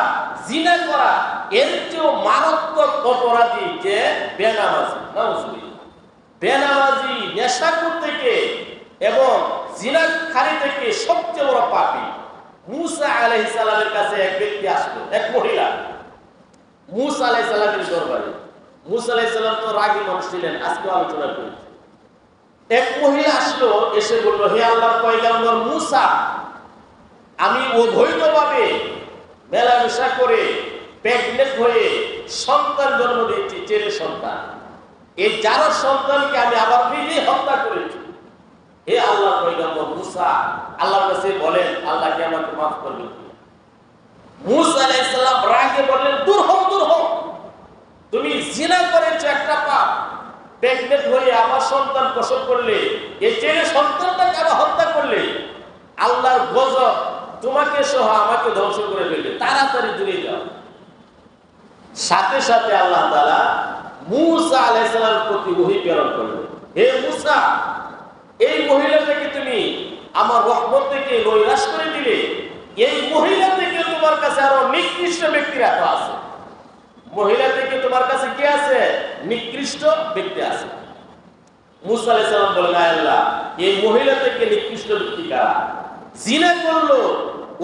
জিনা করা, এর চেয়েও মারাত্মক অপরাধী যে বেনামাজি। বেনামাজি নেশাখোর থেকে এবং জিনাখারি থেকে সবচেয়ে বড় পাপী। মুসা আলাইহিস সালামের কাছে এক ব্যক্তি আসলো, এক মহিলা মুসা আলাইহিস সালামের দরবারে। মুসা আলাইহিস সালাম তো রাগী মানুষ ছিলেন, আজকে আলোচনা করি। এক মহিলা আসলো, এসে বলল, হে আল্লাহর পয়গম্বর মুসা, আমি অবৈধভাবে মেলামেশা করে প্রেগনেন্ট হয়ে সন্তান জন্ম দিয়েছি, ছেলে সন্তান। এই যার সন্তানকে আমি আবার নিজে হত্যা করেছি। হে আল্লাহর পয়গম্বর মুসা, আল্লাহর কাছে বলেন আল্লাহকে আমাকে মাফ করবেন। মুসা আলাইহিস সালাম রাগে বললেন, দূর হও, দূর হও, তুমি জিনা করেছো একটা পাপ, প্রেগনেন্ট হয়ে আমার সন্তান প্রসব করলে, এই ছেলে সন্তানটাকে আবার হত্যা করলে, আল্লাহর গজব তোমাকে সহ আমাকে ধ্বংস করে ফেলবে, তাড়াতাড়ি দূরে যাও। সাথে সাথে আল্লাহ তাআলা মুসা আলাইহিস সালামের প্রতি ওহী প্রেরণ করলেন, হে মুসা, এই মহিলাটাকে তুমি আমার রহমত থেকে নৈরাশ করে দিলে, এই মহিলা থেকে তোমার কাছে আরো নিকৃষ্ট ব্যক্তিরা তো আছে। মহিলা থেকে তোমার কাছে কি আছে? নিকৃষ্ট ব্যক্তি আছে। মুসা আলাইহিস সালাম বলেন, আল্লাহ, এই মহিলা থেকে নিকৃষ্ট ব্যক্তি কারা? জিনা করলো,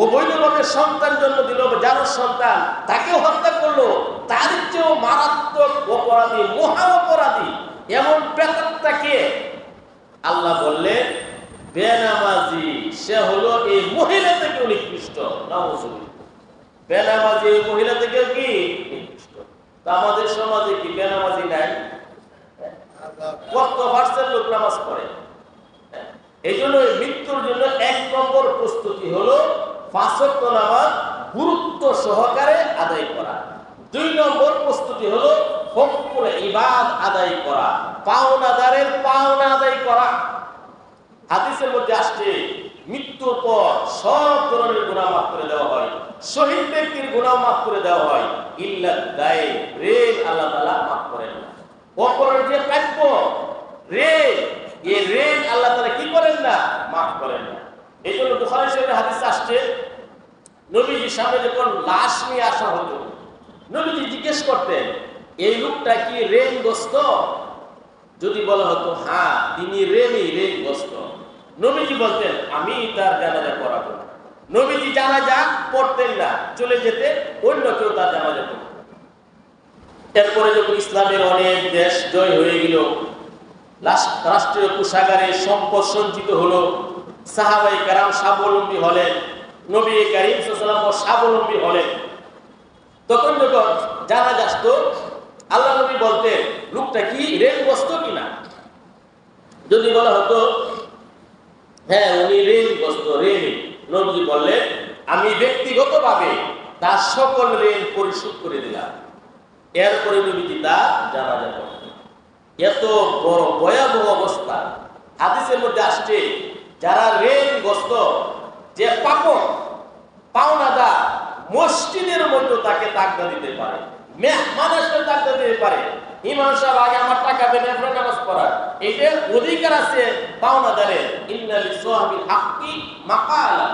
অবৈধভাবে সন্তান জন্ম দিল, যার সন্তান তাকেও হত্যা করলো, তার চেয়েও মারাত্মক অপরাধী, মহা অপরাধী এমন প্রেতাত্মাকে আল্লাহ বললেন বেনামাজি, সে হলো এই মহিলা থেকে নিকৃষ্ট। বেনামাজি এই মহিলা থেকে কি নিকৃষ্ট? তা আমাদের সমাজে কি বেনামাজি নাই? কত পার্সেন্ট লোক নামাজ পড়ে? এই জন্য মৃত্যুর জন্য 1 নম্বর প্রস্তুতি হলো 5 ওয়াক্ত নামাজ গুরুত্ব সহকারে আদায় করা। 2 নম্বর প্রস্তুতি হলো হকুল ইবাদ আদায় করা, পাওনাদারের পাওনা আদায় করা। হাদিসের মধ্যে আসছে মৃত্যুর পর সব ধরনের গুনাহ মাফ করে দেওয়া হয়, শহীদ ব্যক্তির গুনাহ মাফ করে দেওয়া হয়, ইল্লা দায় ঋণ আল্লাহ তাআলা মাফ করেন না। অপরের যে প্রাপ্য ঋণ, এই ঋণ আল্লাহ তাআলা কি করেন না? মাফ করেন না। এই জন্য বুখারী শরীফের হাদিস আসছে, নবীজির সামনে যখন লাশ নিয়ে আসা হতো, নবীজি জিজ্ঞেস করতেন, এই লোকটা কি ঋণগ্রস্ত? যদি বলা হতো হ্যাঁ তিনি ঋণগ্রস্ত, নবীজি বলতেন আমি তার জানাজা পড়াবো না। নবীজি জানাজা পড়তেন না, চলে যেতে অন্য কেউ তার জানাজা পড়তেন। এরপরে যখন ইসলামের অনেক দেশ জয় হয়ে গেল, রাষ্ট্রীয় কোষাগারে সম্পদ সঞ্চিত হলো, সাহাবায়ে কেরাম স্বাবলম্বী হলেন, নবী করিম সাল্লাল্লাহু আলাইহি ওয়াসাল্লাম স্বাবলম্বী হলেন, তখন যখন জানাজা আসতো আল্লাহ নবী বলতেন লোকটা কি ঋণগ্রস্ত কিনা। যদি বলা হতো হ্যাঁ উনি ঋণগ্রস্ত, ঋণী, নবী বললেন আমি ব্যক্তিগতভাবে তার সকল ঋণ পরিশোধ করে দিলাম। এরপরে নবীজি তার জানাজা করতেন। এত বড় ভয়াবহ অবস্থা। হাদিসের মধ্যে আসছে যারা ঋণগ্রস্ত, যে পাপক পাওনাদার, মসজিদের মধ্যে তাকে তাকদা দিতে পারে, মেহমান আসলে তাকদা দিতে পারে, ইমাম সাহেব আগে আমার টাকা দেন এরপরে নামাজ পড়ার, এটা অধিকার আছে পাওনাদারের। ইন্না লিসাহিবিল হাক্কি মাকালা,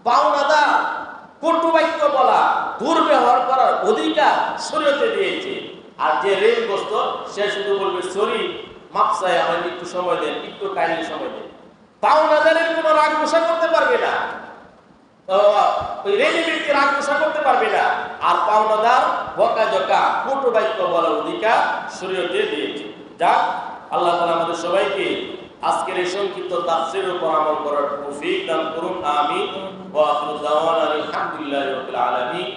পাওনাদার কটু বাক্য বলা, দুর্ব্যবহার করার অধিকার শরীয়তে দিয়েছে। আর যে ঋণগ্রস্ত সে শুধু বলবে সরি, মাপ চাই, আমার একটু সময় দেন, একটু কাইন্ডলি সময় দেন। পাওনাদারের কোনো রাগ গোসা করতে পারবে না, ওই ঋণী ব্যক্তি রাগ গোসা করতে পারবে না। আর পাওনাদার বকাঝকা কটু বাক্য বলার অধিকার শরীয়তে দিয়েছে। যাক, আল্লাহ তাআলা আমাদের সবাইকে আজকের এই সংক্ষিপ্ত তাফসীরের উপর আমল করার তৌফিক দান করুন। আমিন। ওয়া আখিরু দাওয়ানা আলহামদুলিল্লাহি রাব্বিল আলামিন।